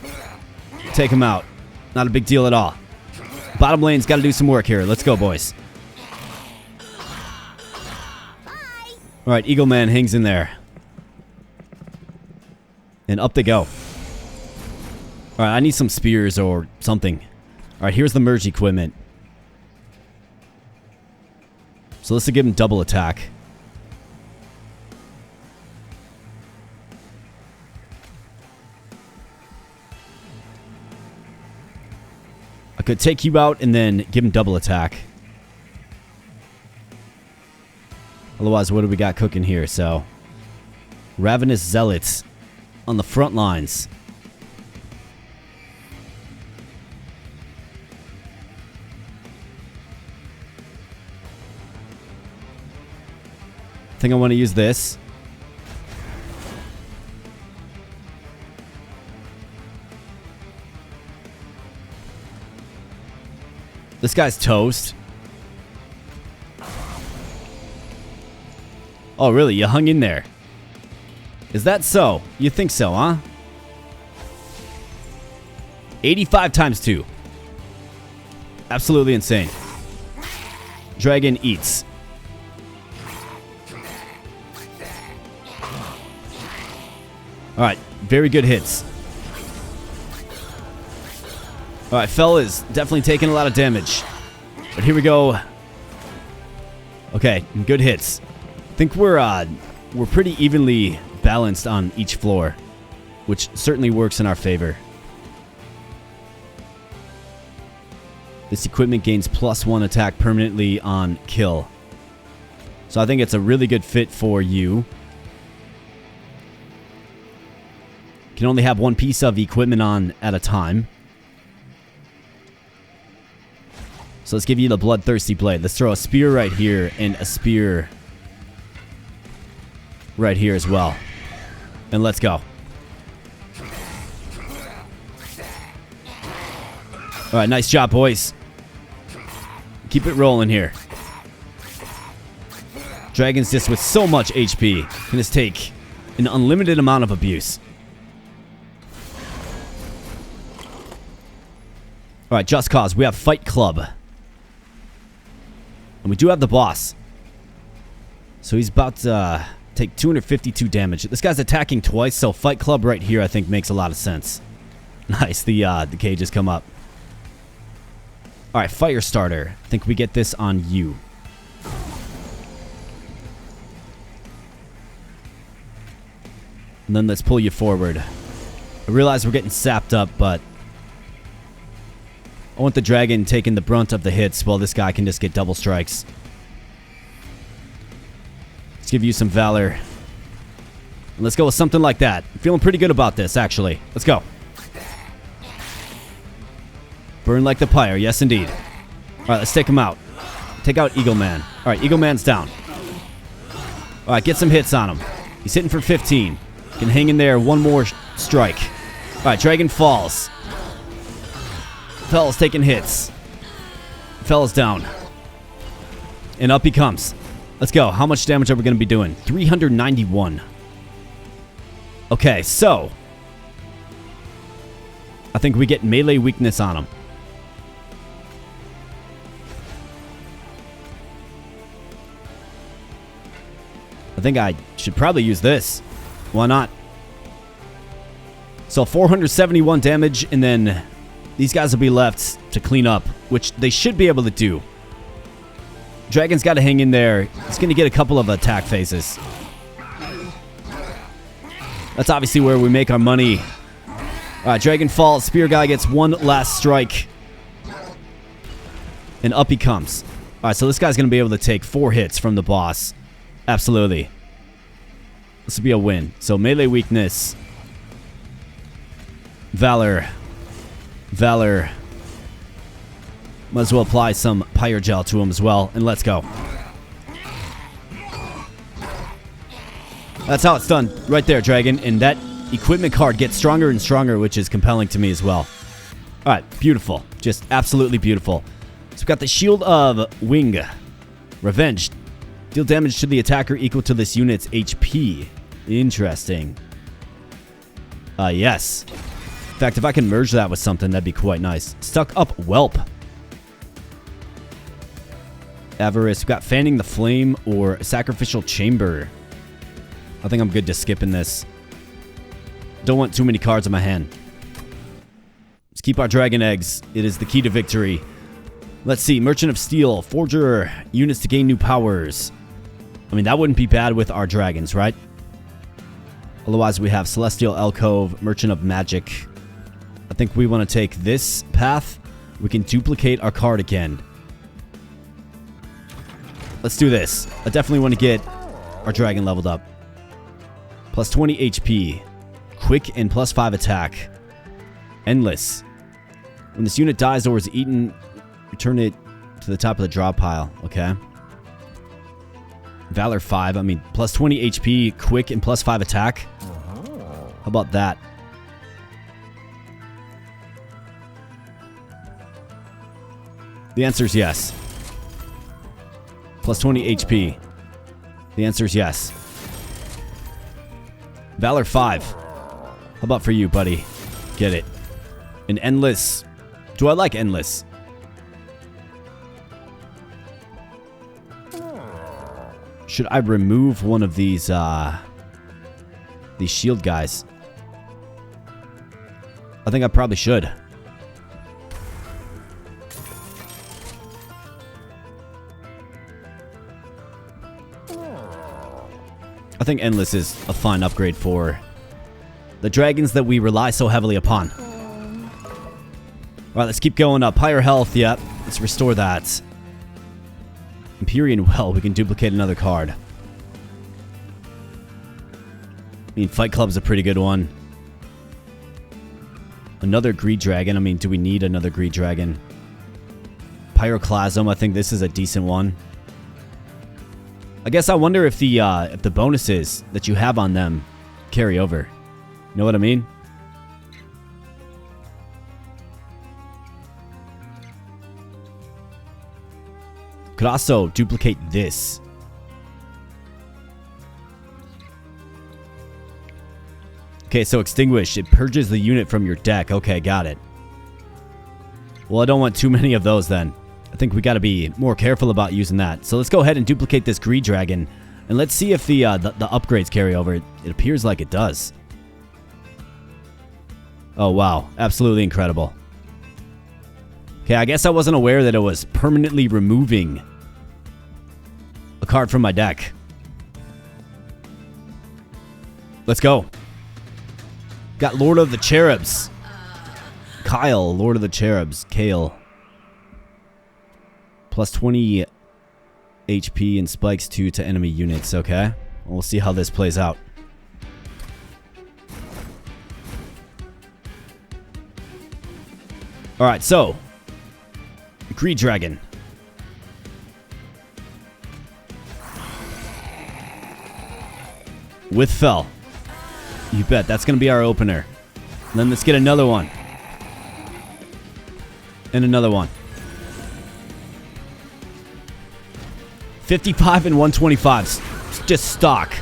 Take him out. Not a big deal at all. Bottom lane's got to do some work here. Let's go, boys. Alright, Eagle Man hangs in there. And up they go. Alright, I need some spears or something. Alright, here's the merge equipment. So this will give him double attack. I could take you out and then give him double attack. Otherwise, what do we got cooking here? So, Ravenous Zealots on the front lines. I think I want to use this. This guy's toast. Oh, really? You hung in there. Is that so? You think so, huh? 85 times 2. Absolutely insane. Dragon eats. Alright, very good hits. Alright, Fell is definitely taking a lot of damage. But here we go. Okay, good hits. I think we're pretty evenly balanced on each floor, which certainly works in our favor. This equipment gains +1 attack permanently on kill. So I think it's a really good fit for you. Can only have one piece of equipment on at a time. So let's give you the Bloodthirsty Blade. Let's throw a spear right here and a spear right here as well. And let's go. Alright, nice job, boys. Keep it rolling here. Dragon's just with so much HP can just take an unlimited amount of abuse. Alright, Just Cause. We have Fight Club. And we do have the boss. So he's about to take 252 damage. This guy's attacking twice, so Fight Club right here I think makes a lot of sense. Nice. The cages come up. All right, fire starter. I think we get this on you. And then let's pull you forward. I realize we're getting sapped up, but I want the dragon taking the brunt of the hits while this guy can just get double strikes. Let's give you some valor. And let's go with something like that. I'm feeling pretty good about this, actually. Let's go. Burn like the pyre. Yes, indeed. All right, let's take him out. Take out Eagle Man. All right, Eagle Man's down. All right, get some hits on him. He's hitting for 15. Can hang in there. One more strike. All right, Dragon falls. Fella's taking hits. Fella's down. And up he comes. Let's go. How much damage are we going to be doing? 391. Okay, so I think we get melee weakness on him. I think I should probably use this. Why not? So 471 damage, and then these guys will be left to clean up, which they should be able to do. Dragon's got to hang in there. He's going to get a couple of attack phases. That's obviously where we make our money. All right, Dragon falls. Spear guy gets one last strike. And up he comes. All right, so this guy's going to be able to take 4 hits from the boss. Absolutely. This will be a win. So melee weakness. Valor. Valor. Might as well apply some Pyre gel to him as well. And let's go. That's how it's done. Right there, Dragon. And that equipment card gets stronger and stronger, which is compelling to me as well. Alright, beautiful. Just absolutely beautiful. So we've got the Shield of Wing. Revenge. Deal damage to the attacker equal to this unit's HP. Interesting. Yes. In fact, if I can merge that with something, that'd be quite nice. Stuck up Whelp. Avarice. We've got Fanning the Flame or Sacrificial Chamber. I think I'm good to skipping this. Don't want too many cards in my hand. Let's keep our dragon eggs. It is the key to victory. Let's see. Merchant of Steel. Forger units to gain new powers. I mean, that wouldn't be bad with our dragons, right? Otherwise, we have Celestial Alcove, Merchant of Magic. I think we want to take this path. We can duplicate our card again. Let's do this. I definitely want to get our dragon leveled up. Plus 20 HP. Quick and plus 5 attack. Endless. When this unit dies or is eaten, return it to the top of the draw pile. Okay. Valor 5. I mean, plus 20 HP, quick, and plus 5 attack. How about that? The answer is yes. Plus 20 HP. The answer is yes. Valor 5. How about for you, buddy? Get it. An Endless. Do I like Endless? Should I remove one of these shield guys? I think I probably should. I think Endless is a fine upgrade for the dragons that we rely so heavily upon. Alright, let's keep going up. Higher health, yep. Let's restore that. Empyrean Well, we can duplicate another card. I mean, Fight Club's a pretty good one. Another Greed Dragon. I mean, do we need another Greed Dragon? Pyroclasm, I think this is a decent one. I guess I wonder if the bonuses that you have on them carry over. You know what I mean? Could also duplicate this. Okay, so Extinguish. It purges the unit from your deck. Okay, got it. Well, I don't want too many of those then. I think we got to be more careful about using that. So let's go ahead and duplicate this Greed Dragon. And let's see if the upgrades carry over. It appears like it does. Oh, wow. Absolutely incredible. Okay, I guess I wasn't aware that it was permanently removing a card from my deck. Let's go. Got Lord of the Cherubs. Kyle, Lord of the Cherubs. Kale. Plus 20 HP and spikes 2 to enemy units. Okay. We'll see how this plays out. Alright, so. Greed Dragon. With Fell. You bet. That's going to be our opener. And then let's get another one. And another one. 55 and 125. Just stock.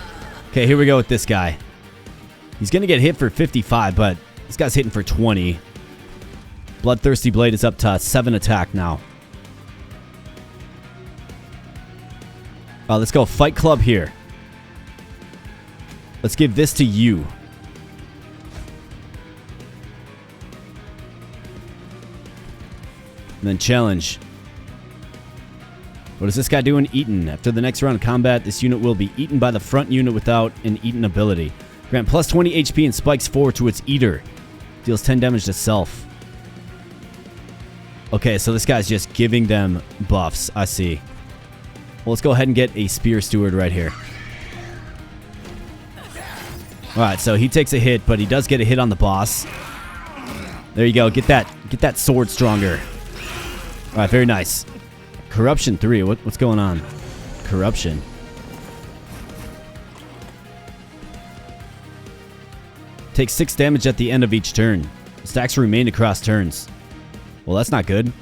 Okay, here we go with this guy. He's going to get hit for 55, but this guy's hitting for 20. Bloodthirsty Blade is up to 7 attack now. Let's go Fight Club here. Let's give this to you. And then challenge. What is this guy doing? Eaten. After the next round of combat, this unit will be eaten by the front unit without an eaten ability. Grant plus 20 HP and spikes 4 to its eater. Deals 10 damage to self. Okay, so this guy's just giving them buffs. I see. Well, let's go ahead and get a Spear Steward right here. Alright, so he takes a hit, but he does get a hit on the boss. There you go. Get that sword stronger. Alright, very nice. Corruption 3. What's going on? Corruption. Takes 6 damage at the end of each turn. Stacks remain across turns. Well, that's not good.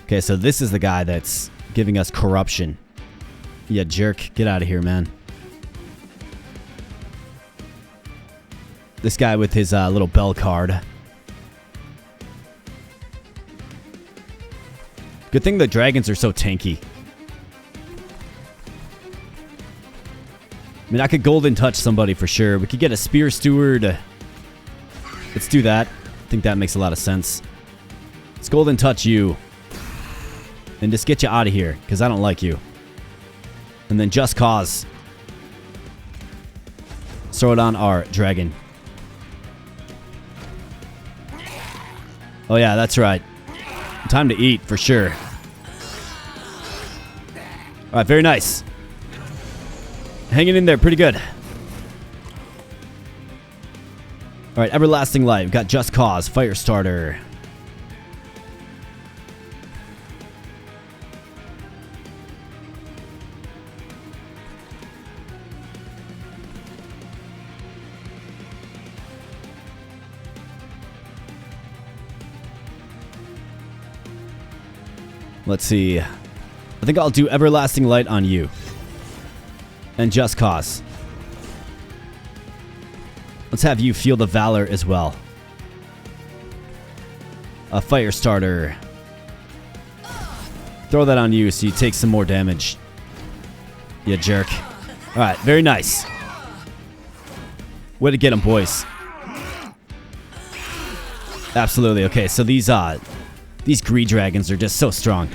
Okay, so this is the guy that's giving us corruption. Yeah, jerk. Get out of here, man. This guy with his little bell card. Good thing the dragons are so tanky. I mean, I could golden touch somebody for sure. We could get a Spear Steward. Let's do that. I think that makes a lot of sense. Let's golden touch you. And just get you out of here, because I don't like you. And then Just Cause. Throw it on our dragon. Oh yeah, that's right. Time to eat, for sure. Alright, very nice. Hanging in there pretty good. Alright, Everlasting Light. We've got Just Cause, Firestarter. Let's see. I think I'll do Everlasting Light on you. And Just Cause. Let's have you feel the Valor as well. A Firestarter. Throw that on you so you take some more damage. You jerk. Alright, very nice. Way to get him, boys. Absolutely. Okay, so these Greed Dragons are just so strong.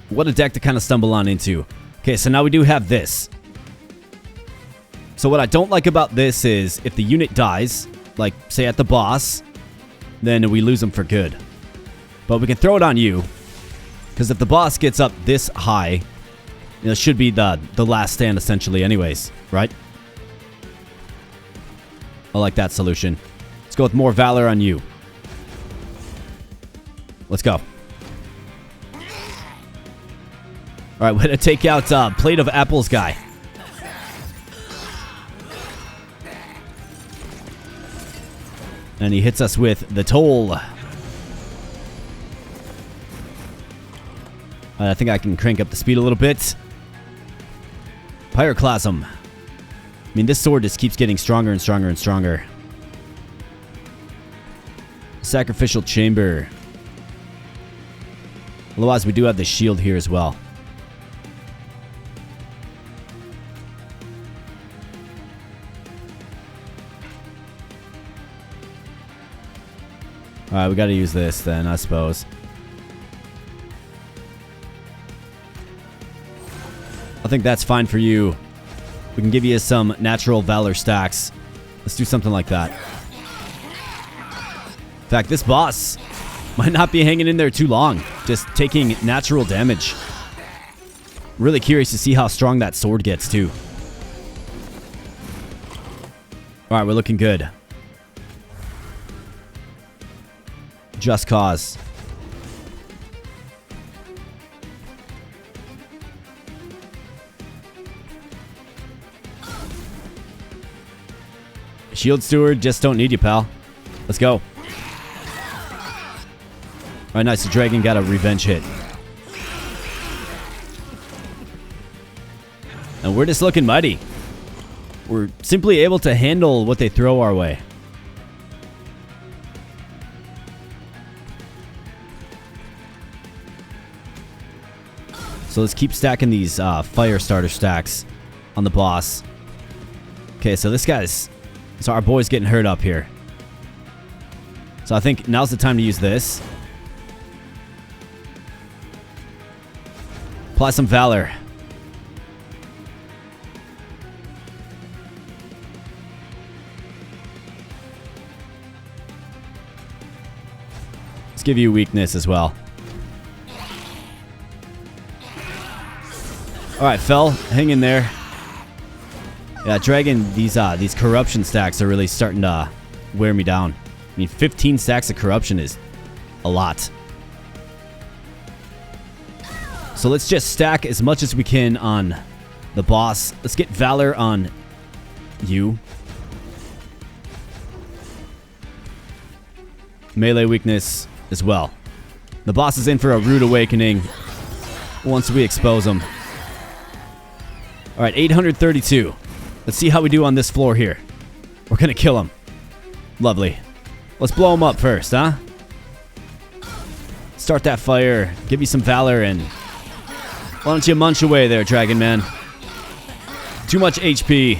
What a deck to kind of stumble on into. Okay, so now we do have this. So what I don't like about this is if the unit dies, like say at the boss, then we lose them for good. But we can throw it on you, because if the boss gets up this high, it should be the last stand essentially anyways, right? I like that solution. Let's go with more Valor on you. Let's go. Alright, we're going to take out Plate of Apples guy. And he hits us with the Toll. I think I can crank up the speed a little bit. Pyroclasm. I mean, this sword just keeps getting stronger and stronger and stronger. Sacrificial Chamber. Otherwise, we do have the shield here as well. Alright, we gotta use this then, I suppose. I think that's fine for you. We can give you some natural valor stacks. Let's do something like that. In fact, this boss might not be hanging in there too long. Just taking natural damage. Really curious to see how strong that sword gets too. Alright, we're looking good. Just cause. Shield Steward, just don't need you, pal. Let's go. Alright, nice. The dragon got a revenge hit. And we're just looking mighty. We're simply able to handle what they throw our way. So let's keep stacking these fire starter stacks on the boss. Okay, so this guy's... So our boy's getting hurt up here. So I think now's the time to use this. Apply some valor. Let's give you weakness as well. Alright, Fel, hang in there. Yeah, Dragon, these corruption stacks are really starting to wear me down. I mean, 15 stacks of corruption is a lot. So let's just stack as much as we can on the boss. Let's get Valor on you. Melee weakness as well. The boss is in for a rude awakening once we expose him. Alright, 832. Let's see how we do on this floor here. We're gonna kill him. Lovely. Let's blow him up first, huh? Start that fire. Give you some valor and... Why don't you munch away there, Dragon Man? Too much HP.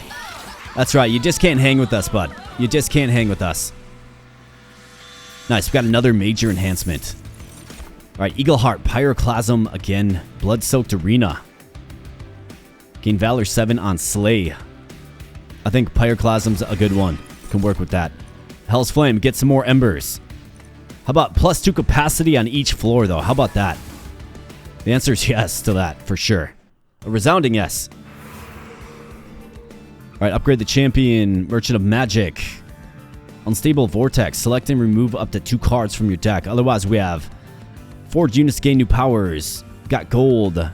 That's right, you just can't hang with us, bud. You just can't hang with us. Nice, we got another major enhancement. Alright, Eagle Heart, Pyroclasm again. Blood-soaked Arena. Gain Valor 7 on Slay. I think Pyroclasm's a good one. Can work with that. Hell's Flame, get some more embers. How about +2 capacity on each floor, though? How about that? The answer is yes to that, for sure. A resounding yes. Alright, upgrade the champion. Merchant of Magic. Unstable Vortex. Select and remove up to 2 cards from your deck. Otherwise, we have forged units gain new powers. Got gold.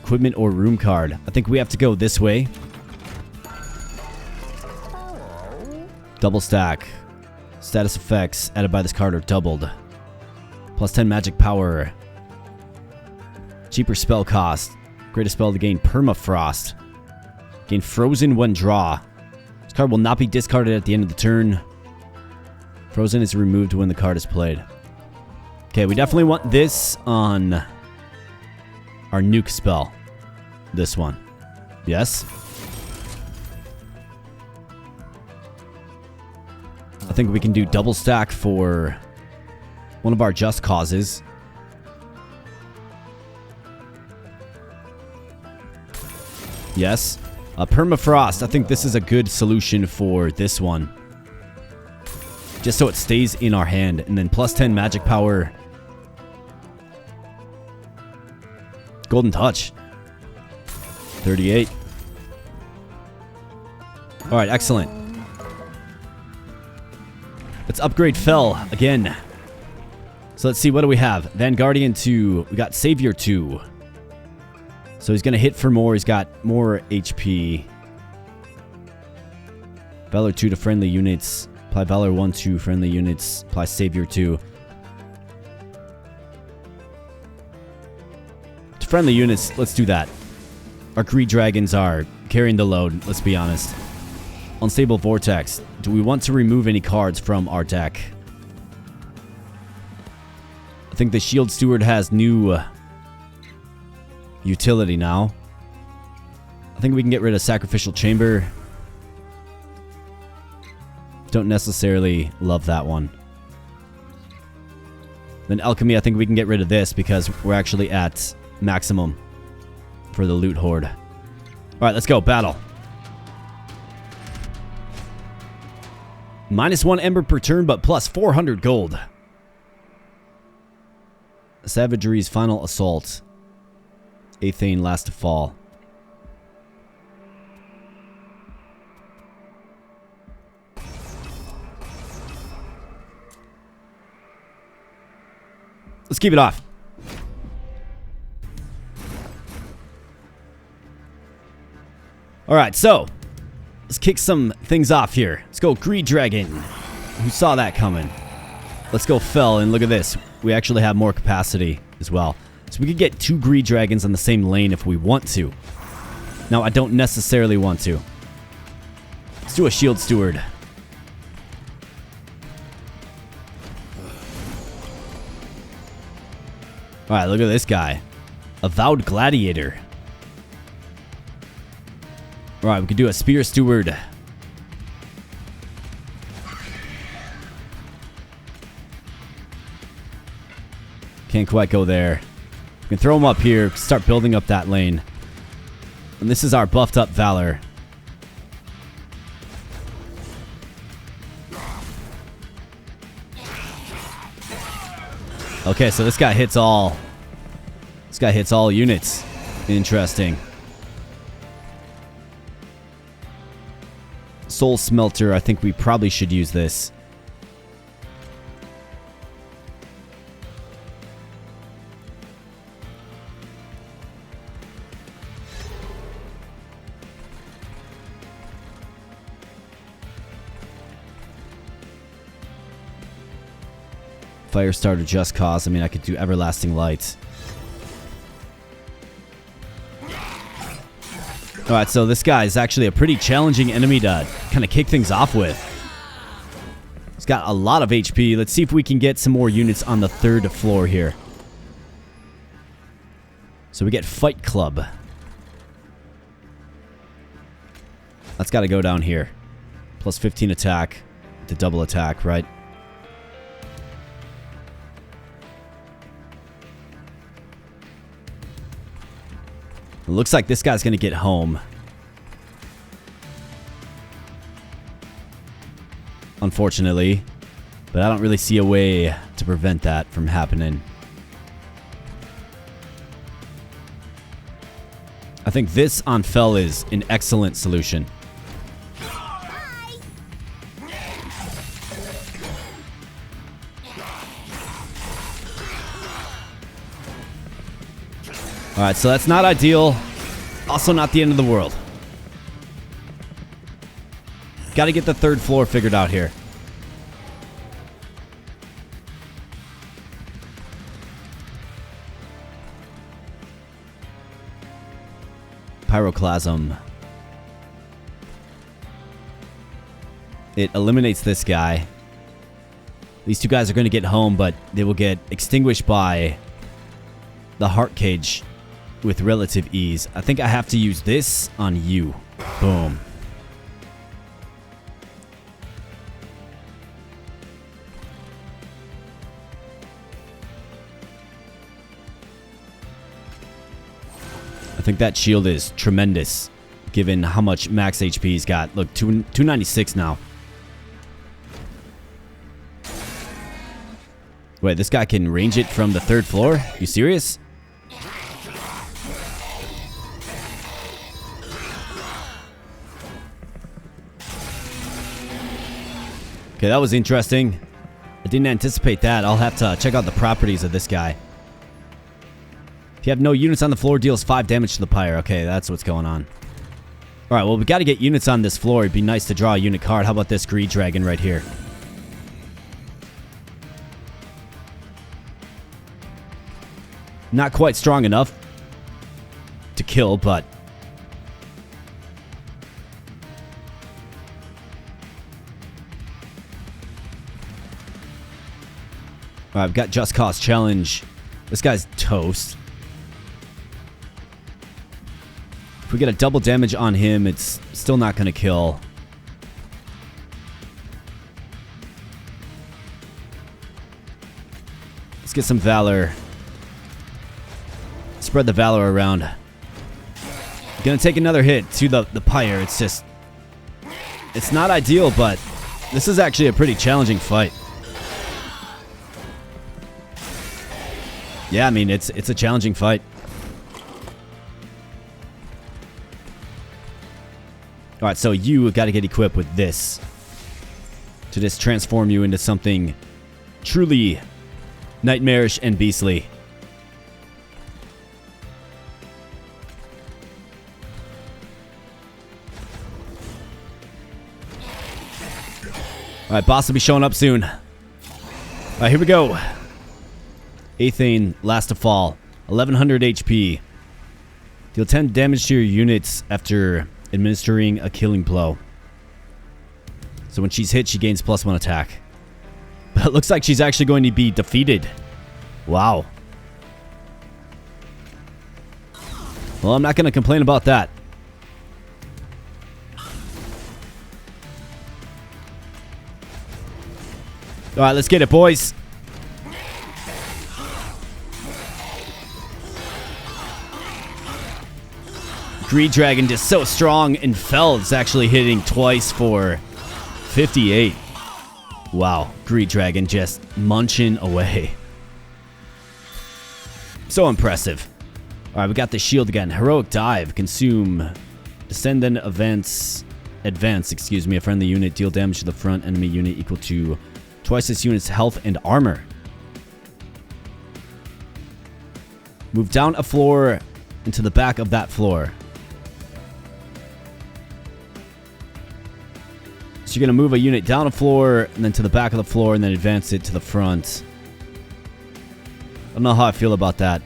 Equipment or room card. I think we have to go this way. Double stack. Status effects added by this card are doubled. +10 magic power. Cheaper spell cost. Greatest spell to gain Permafrost. Gain Frozen when draw. This card will not be discarded at the end of the turn. Frozen is removed when the card is played. Okay, we definitely want this on our nuke spell. This one. Yes? I think we can do double stack for one of our just causes. Yes. Permafrost. I think this is a good solution for this one. Just so it stays in our hand. And then +10 magic power. Golden Touch. 38. Alright, excellent. Let's upgrade Fel again. So let's see, what do we have? Vanguardian 2. We got Savior 2. So he's going to hit for more. He's got more HP. Valor 2 to friendly units. Apply Valor 1 to friendly units. Apply Savior 2. To friendly units, let's do that. Our Greed Dragons are carrying the load, let's be honest. Unstable Vortex. Do we want to remove any cards from our deck? I think the Shield Steward has new utility now. I think we can get rid of Sacrificial Chamber. Don't necessarily love that one. Then alchemy, I think we can get rid of this because we're actually at maximum for the loot horde. All right, let's go. Battle. -1 ember per turn, but plus 400 gold. Savagery's final assault. Athane last to fall. Let's keep it off. Alright, so let's kick some things off here. Let's go Greed Dragon. Who saw that coming? Let's go Fell, and look at this. We actually have more capacity as well. So we could get 2 Greed Dragons on the same lane if we want to. Now, I don't necessarily want to. Let's do a Shield Steward. Alright, look at this guy. Avowed Gladiator. Alright, we could do a Spear Steward. Can't quite go there. We can throw him up here, start building up that lane. And this is our buffed up Valor. Okay, so this guy hits all. This guy hits all units. Interesting. Soul Smelter, I think we probably should use this. Firestarter Just Cause. I mean, I could do Everlasting Light. Alright, so this guy is actually a pretty challenging enemy to kind of kick things off with. He's got a lot of HP. Let's see if we can get some more units on the 3rd floor here. So we get Fight Club. That's got to go down here. Plus 15 attack. The double attack, right? It looks like this guy's going to get home. Unfortunately. But I don't really see a way to prevent that from happening. I think this on Fell is an excellent solution. Alright, so that's not ideal. Also not the end of the world. Gotta get the 3rd floor figured out here. Pyroclasm. It eliminates this guy. These 2 guys are going to get home, but they will get extinguished by the Heart Cage with relative ease. I think I have to use this on you. Boom. I think that shield is tremendous, given how much max HP he's got. Look, 296 now. Wait, this guy can range it from the 3rd floor? You serious? Okay, that was interesting. I didn't anticipate that. I'll have to check out the properties of this guy. If you have no units on the floor, deals 5 damage to the Pyre. Okay, that's what's going on. Alright, well, we got to get units on this floor. It'd be nice to draw a unit card. How about this Greed Dragon right here? Not quite strong enough to kill, but... Alright, I've got Just Cause Challenge. This guy's toast. If we get a double damage on him, it's still not going to kill. get some Valor. Spread the Valor around. Gonna take another hit to the Pyre. It's just... It's not ideal, but this is actually a pretty challenging fight. Yeah, I mean, it's a challenging fight. Alright, so you got to get equipped with this to just transform you into something truly nightmarish and beastly. Alright, boss will be showing up soon. Alright, here we go. Athane, last to fall. 1100 HP. Deal 10 damage to your units after administering a killing blow. So when she's hit, she gains +1 attack. But it looks like she's actually going to be defeated. Wow. Well, I'm not going to complain about that. Alright, let's get it, boys. Greed Dragon just so strong and fell. It's actually hitting twice for 58. Wow, Greed Dragon just munching away. So impressive. Alright, we got the shield again. Heroic Dive. Consume. Descend then advance, excuse me, a friendly unit. Deal damage to the front enemy unit equal to twice this unit's health and armor. Move down a floor into the back of that floor. So you're going to move a unit down a floor and then to the back of the floor and then advance it to the front. I don't know how I feel about that.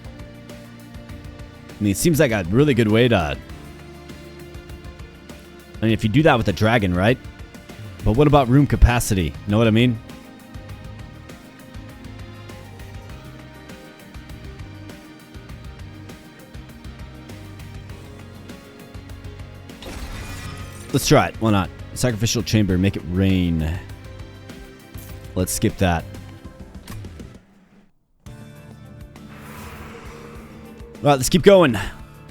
I mean, it seems like a really good way to... I mean, if you do that with a dragon, right? But what about room capacity? You know what I mean? Let's try it. Why not? Sacrificial chamber. Make it rain. Let's skip that. Alright, let's keep going.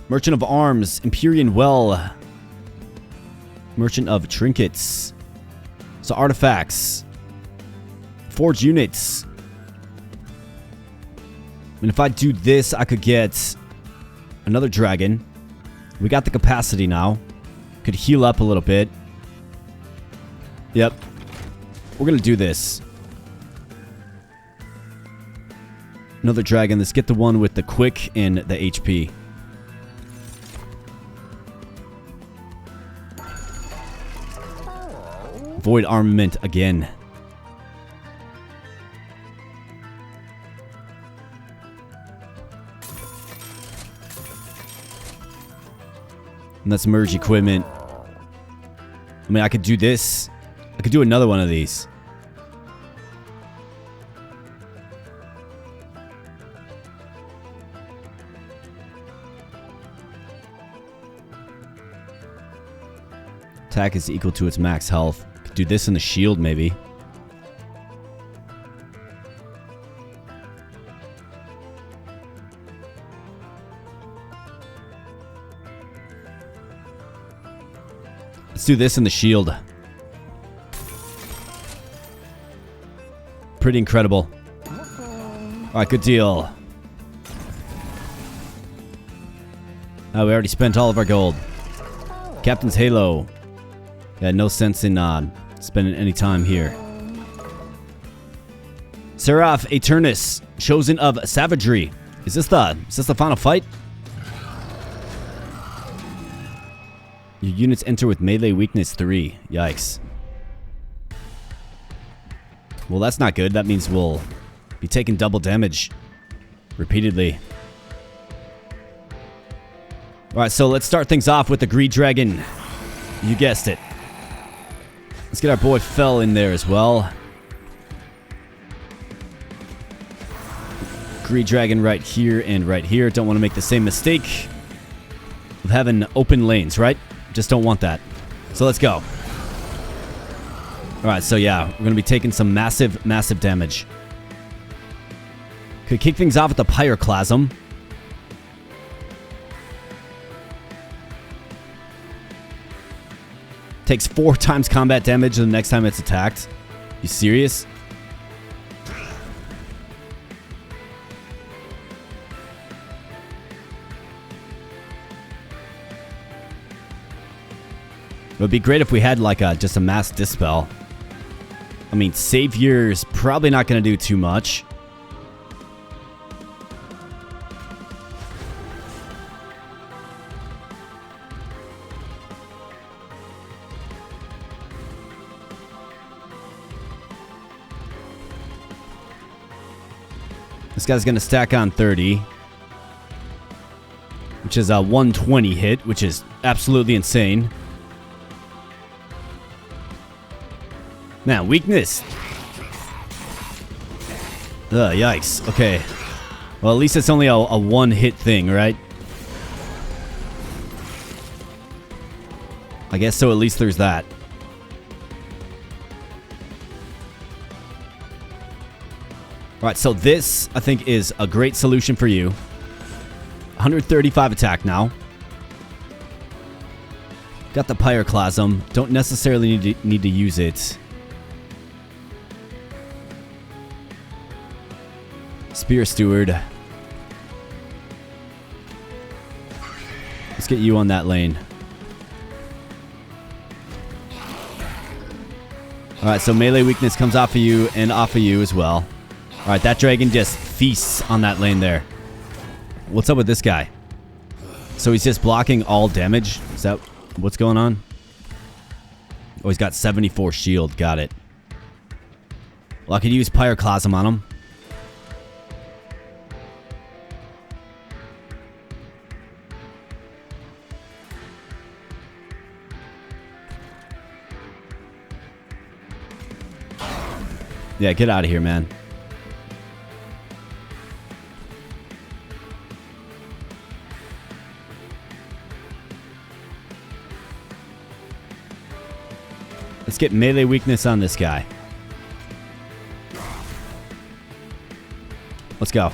Merchant of Arms. Empyrean Well. Merchant of Trinkets. So artifacts. Forge units. And if I do this, I could get another dragon. We got the capacity now. Could heal up a little bit. Yep. We're going to do this. Another dragon. Let's get the one with the quick and the HP. Void armament again. And let's merge equipment. I mean, I could do this. I could do another one of these. Attack is equal to its max health. Could do this in the shield, maybe. Let's do this in the shield. Pretty incredible. Alright, good deal. Oh, we already spent all of our gold. Captain's Halo. Yeah, no sense in spending any time here. Seraph Eternus, Chosen of Savagery. Is this the final fight? Your units enter with melee weakness 3. Yikes. Well, that's not good. That means we'll be taking double damage repeatedly. Alright, so let's start things off with the Greed Dragon. You guessed it. Let's get our boy Fell in there as well. Greed Dragon right here and right here. Don't want to make the same mistake of having open lanes, right? Just don't want that. So let's go. Alright, so yeah, we're going to be taking some massive damage. Could kick things off with the Pyroclasm. Takes 4 times combat damage the next time it's attacked. You serious? It would be great if we had like just a mass dispel. I mean, Savior's probably not going to do too much. This guy's going to stack on 30, which is a 120 hit, which is absolutely insane. Man, weakness. Ugh, yikes. Okay. Well, at least it's only a one-hit thing, right? I guess so, at least there's that. Alright, so this, I think, is a great solution for you. 135 attack now. Got the Pyroclasm. Don't necessarily need to use it. Spear Steward. Let's get you on that lane. Alright, so melee weakness comes off of you and off of you as well. Alright, that dragon just feasts on that lane there. What's up with this guy? So he's just blocking all damage? Is that what's going on? Oh, he's got 74 shield. Got it. Well, I could use Pyroclasm on him. Yeah, get out of here, man. Let's get melee weakness on this guy. Let's go.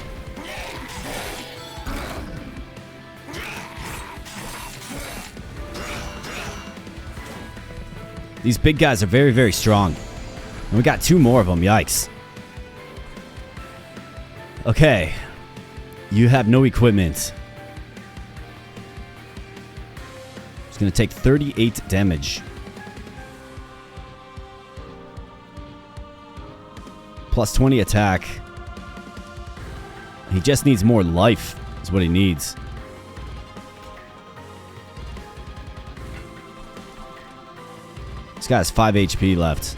These big guys are very, very strong. And we got 2 more of them. Yikes. Okay. You have no equipment. It's going to take 38 damage. Plus 20 attack. He just needs more life, is what he needs. This guy has 5 HP left.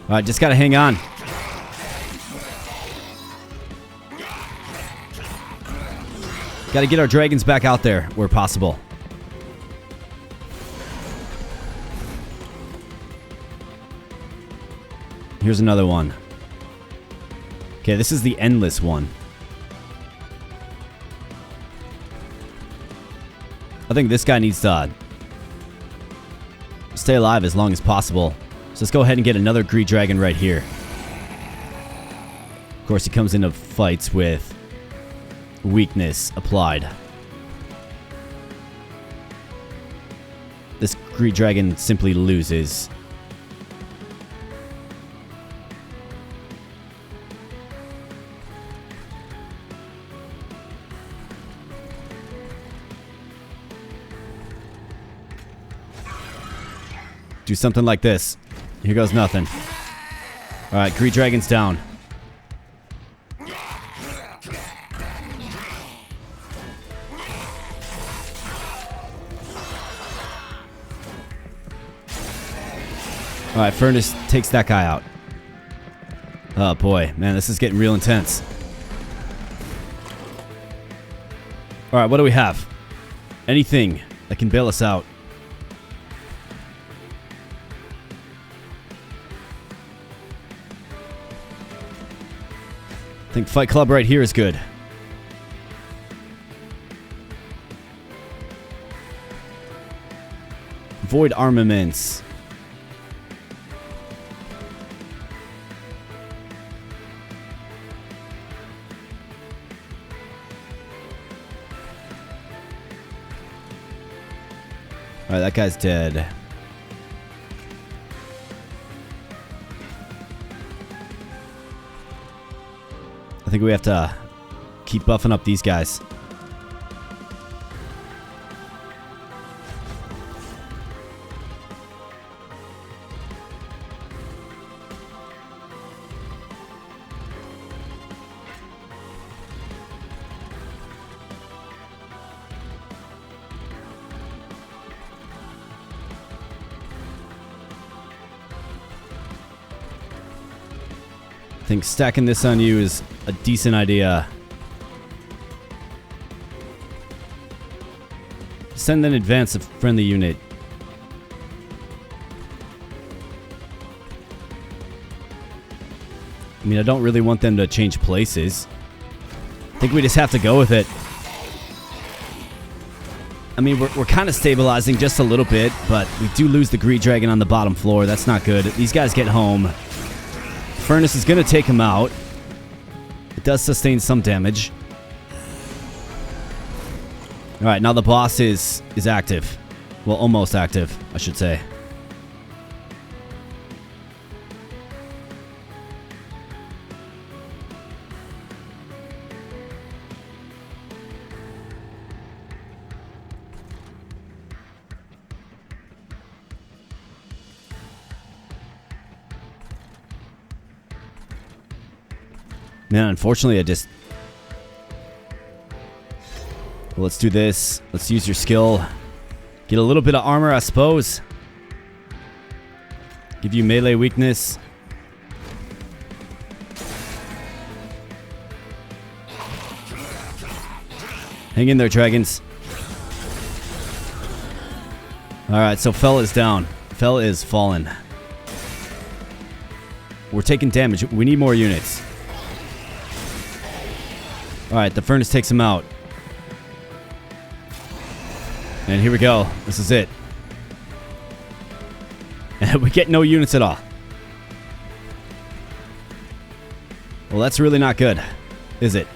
Alright, just gotta hang on. Gotta get our dragons back out there where possible. Here's another one. Okay, this is the endless one. I think this guy needs to stay alive as long as possible. So let's go ahead and get another Greed Dragon right here. Of course, he comes into fights with weakness applied. This Greed Dragon simply loses. Do something like this. Here goes nothing. Alright, Greed Dragon's down. Alright, Furnace takes that guy out. Oh boy, man, this is getting real intense. Alright, what do we have? Anything that can bail us out. I think Fight Club right here is good. Avoid armaments. Alright, that guy's dead. I think we have to keep buffing up these guys. I think stacking this on you is a decent idea. Send an advance a friendly unit. I mean, I don't really want them to change places. I think we just have to go with it. I mean, we're kind of stabilizing just a little bit, but we do lose the Greed Dragon on the bottom floor. That's not good. These guys get home. Furnace is going to take him out. It does sustain some damage. Alright, now the boss is active. Well, almost active, I should say. Man, unfortunately, I just... Well, let's do this. Let's use your skill. Get a little bit of armor, I suppose. Give you melee weakness. Hang in there, dragons. Alright, so Fell is down. Fell is fallen. We're taking damage. We need more units. Alright, the furnace takes him out. And here we go. This is it. And we get no units at all. Well, that's really not good, is it?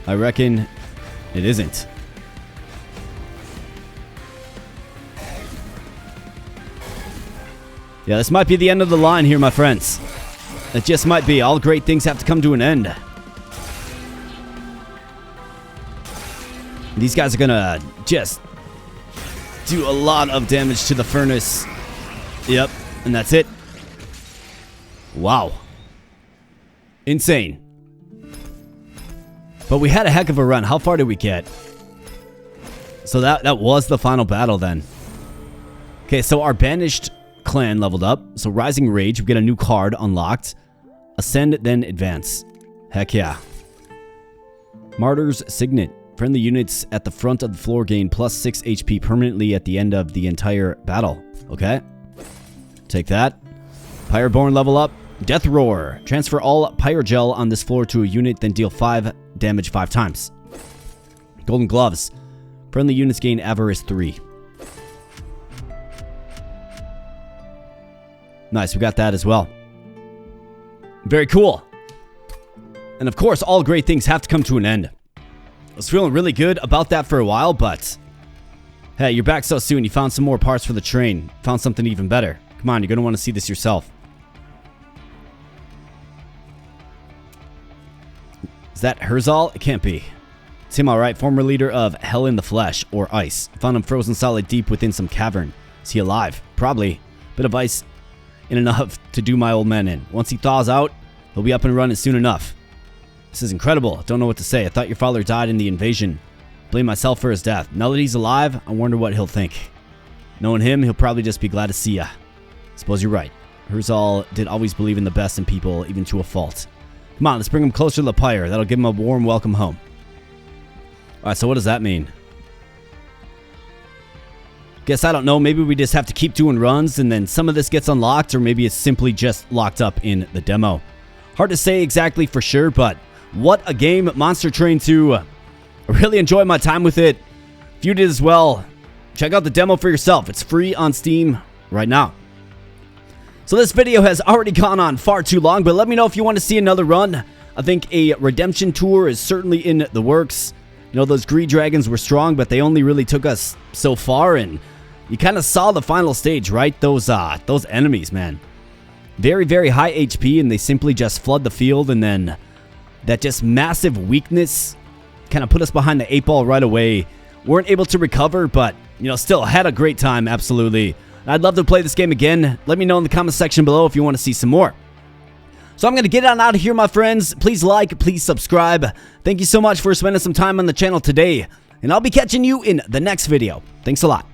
I reckon it isn't. Yeah, this might be the end of the line here, my friends. It just might be. All great things have to come to an end. These guys are gonna just do a lot of damage to the furnace. Yep, and that's it. Wow. Insane. But we had a heck of a run. How far did we get? So that was the final battle then. Okay, so our banished clan leveled up. So Rising Rage, we get a new card unlocked. Ascend, then advance. Heck yeah. Martyr's Signet. Friendly units at the front of the floor gain plus 6 HP permanently at the end of the entire battle. Okay. Take that. Pyreborn level up. Death Roar. Transfer all Pyre gel on this floor to a unit, then deal 5 damage 5 times. Golden Gloves. Friendly units gain Avarice 3. Nice, we got that as well. Very cool. And of course, all great things have to come to an end. I was feeling really good about that for a while, but hey, you're back so soon. You found some more parts for the train. Found something even better. Come on, you're going to want to see this yourself. Is that Herzal? It can't be. It's him, alright. Former leader of Hell in the Flesh, or Ice. Found him frozen solid deep within some cavern. Is he alive? Probably. Bit of ice in enough to do my old man in. Once he thaws out, he'll be up and running soon enough. This is incredible. Don't know what to say. I thought your father died in the invasion. Blame myself for his death. Now that he's alive, I wonder what he'll think. Knowing him, he'll probably just be glad to see ya. Suppose you're right. Herzal did always believe in the best in people, even to a fault. Come on, let's bring him closer to the Pyre. That'll give him a warm welcome home. Alright, so what does that mean? Guess I don't know. Maybe we just have to keep doing runs and then some of this gets unlocked, or maybe it's simply just locked up in the demo. Hard to say exactly for sure, but what a game, Monster Train 2. I really enjoyed my time with it. If you did as well, check out the demo for yourself. It's free on Steam right now. So this video has already gone on far too long, but let me know if you want to see another run. I think a redemption tour is certainly in the works. You know, those greed dragons were strong, but they only really took us so far, and you kind of saw the final stage, right? Those enemies, man. Very, very high HP, and they simply just flood the field, and then that just massive weakness kind of put us behind the 8 ball right away. Weren't able to recover, but, you know, still had a great time, absolutely. I'd love to play this game again. Let me know in the comment section below if you want to see some more. So I'm going to get on out of here, my friends. Please like, please subscribe. Thank you so much for spending some time on the channel today, and I'll be catching you in the next video. Thanks a lot.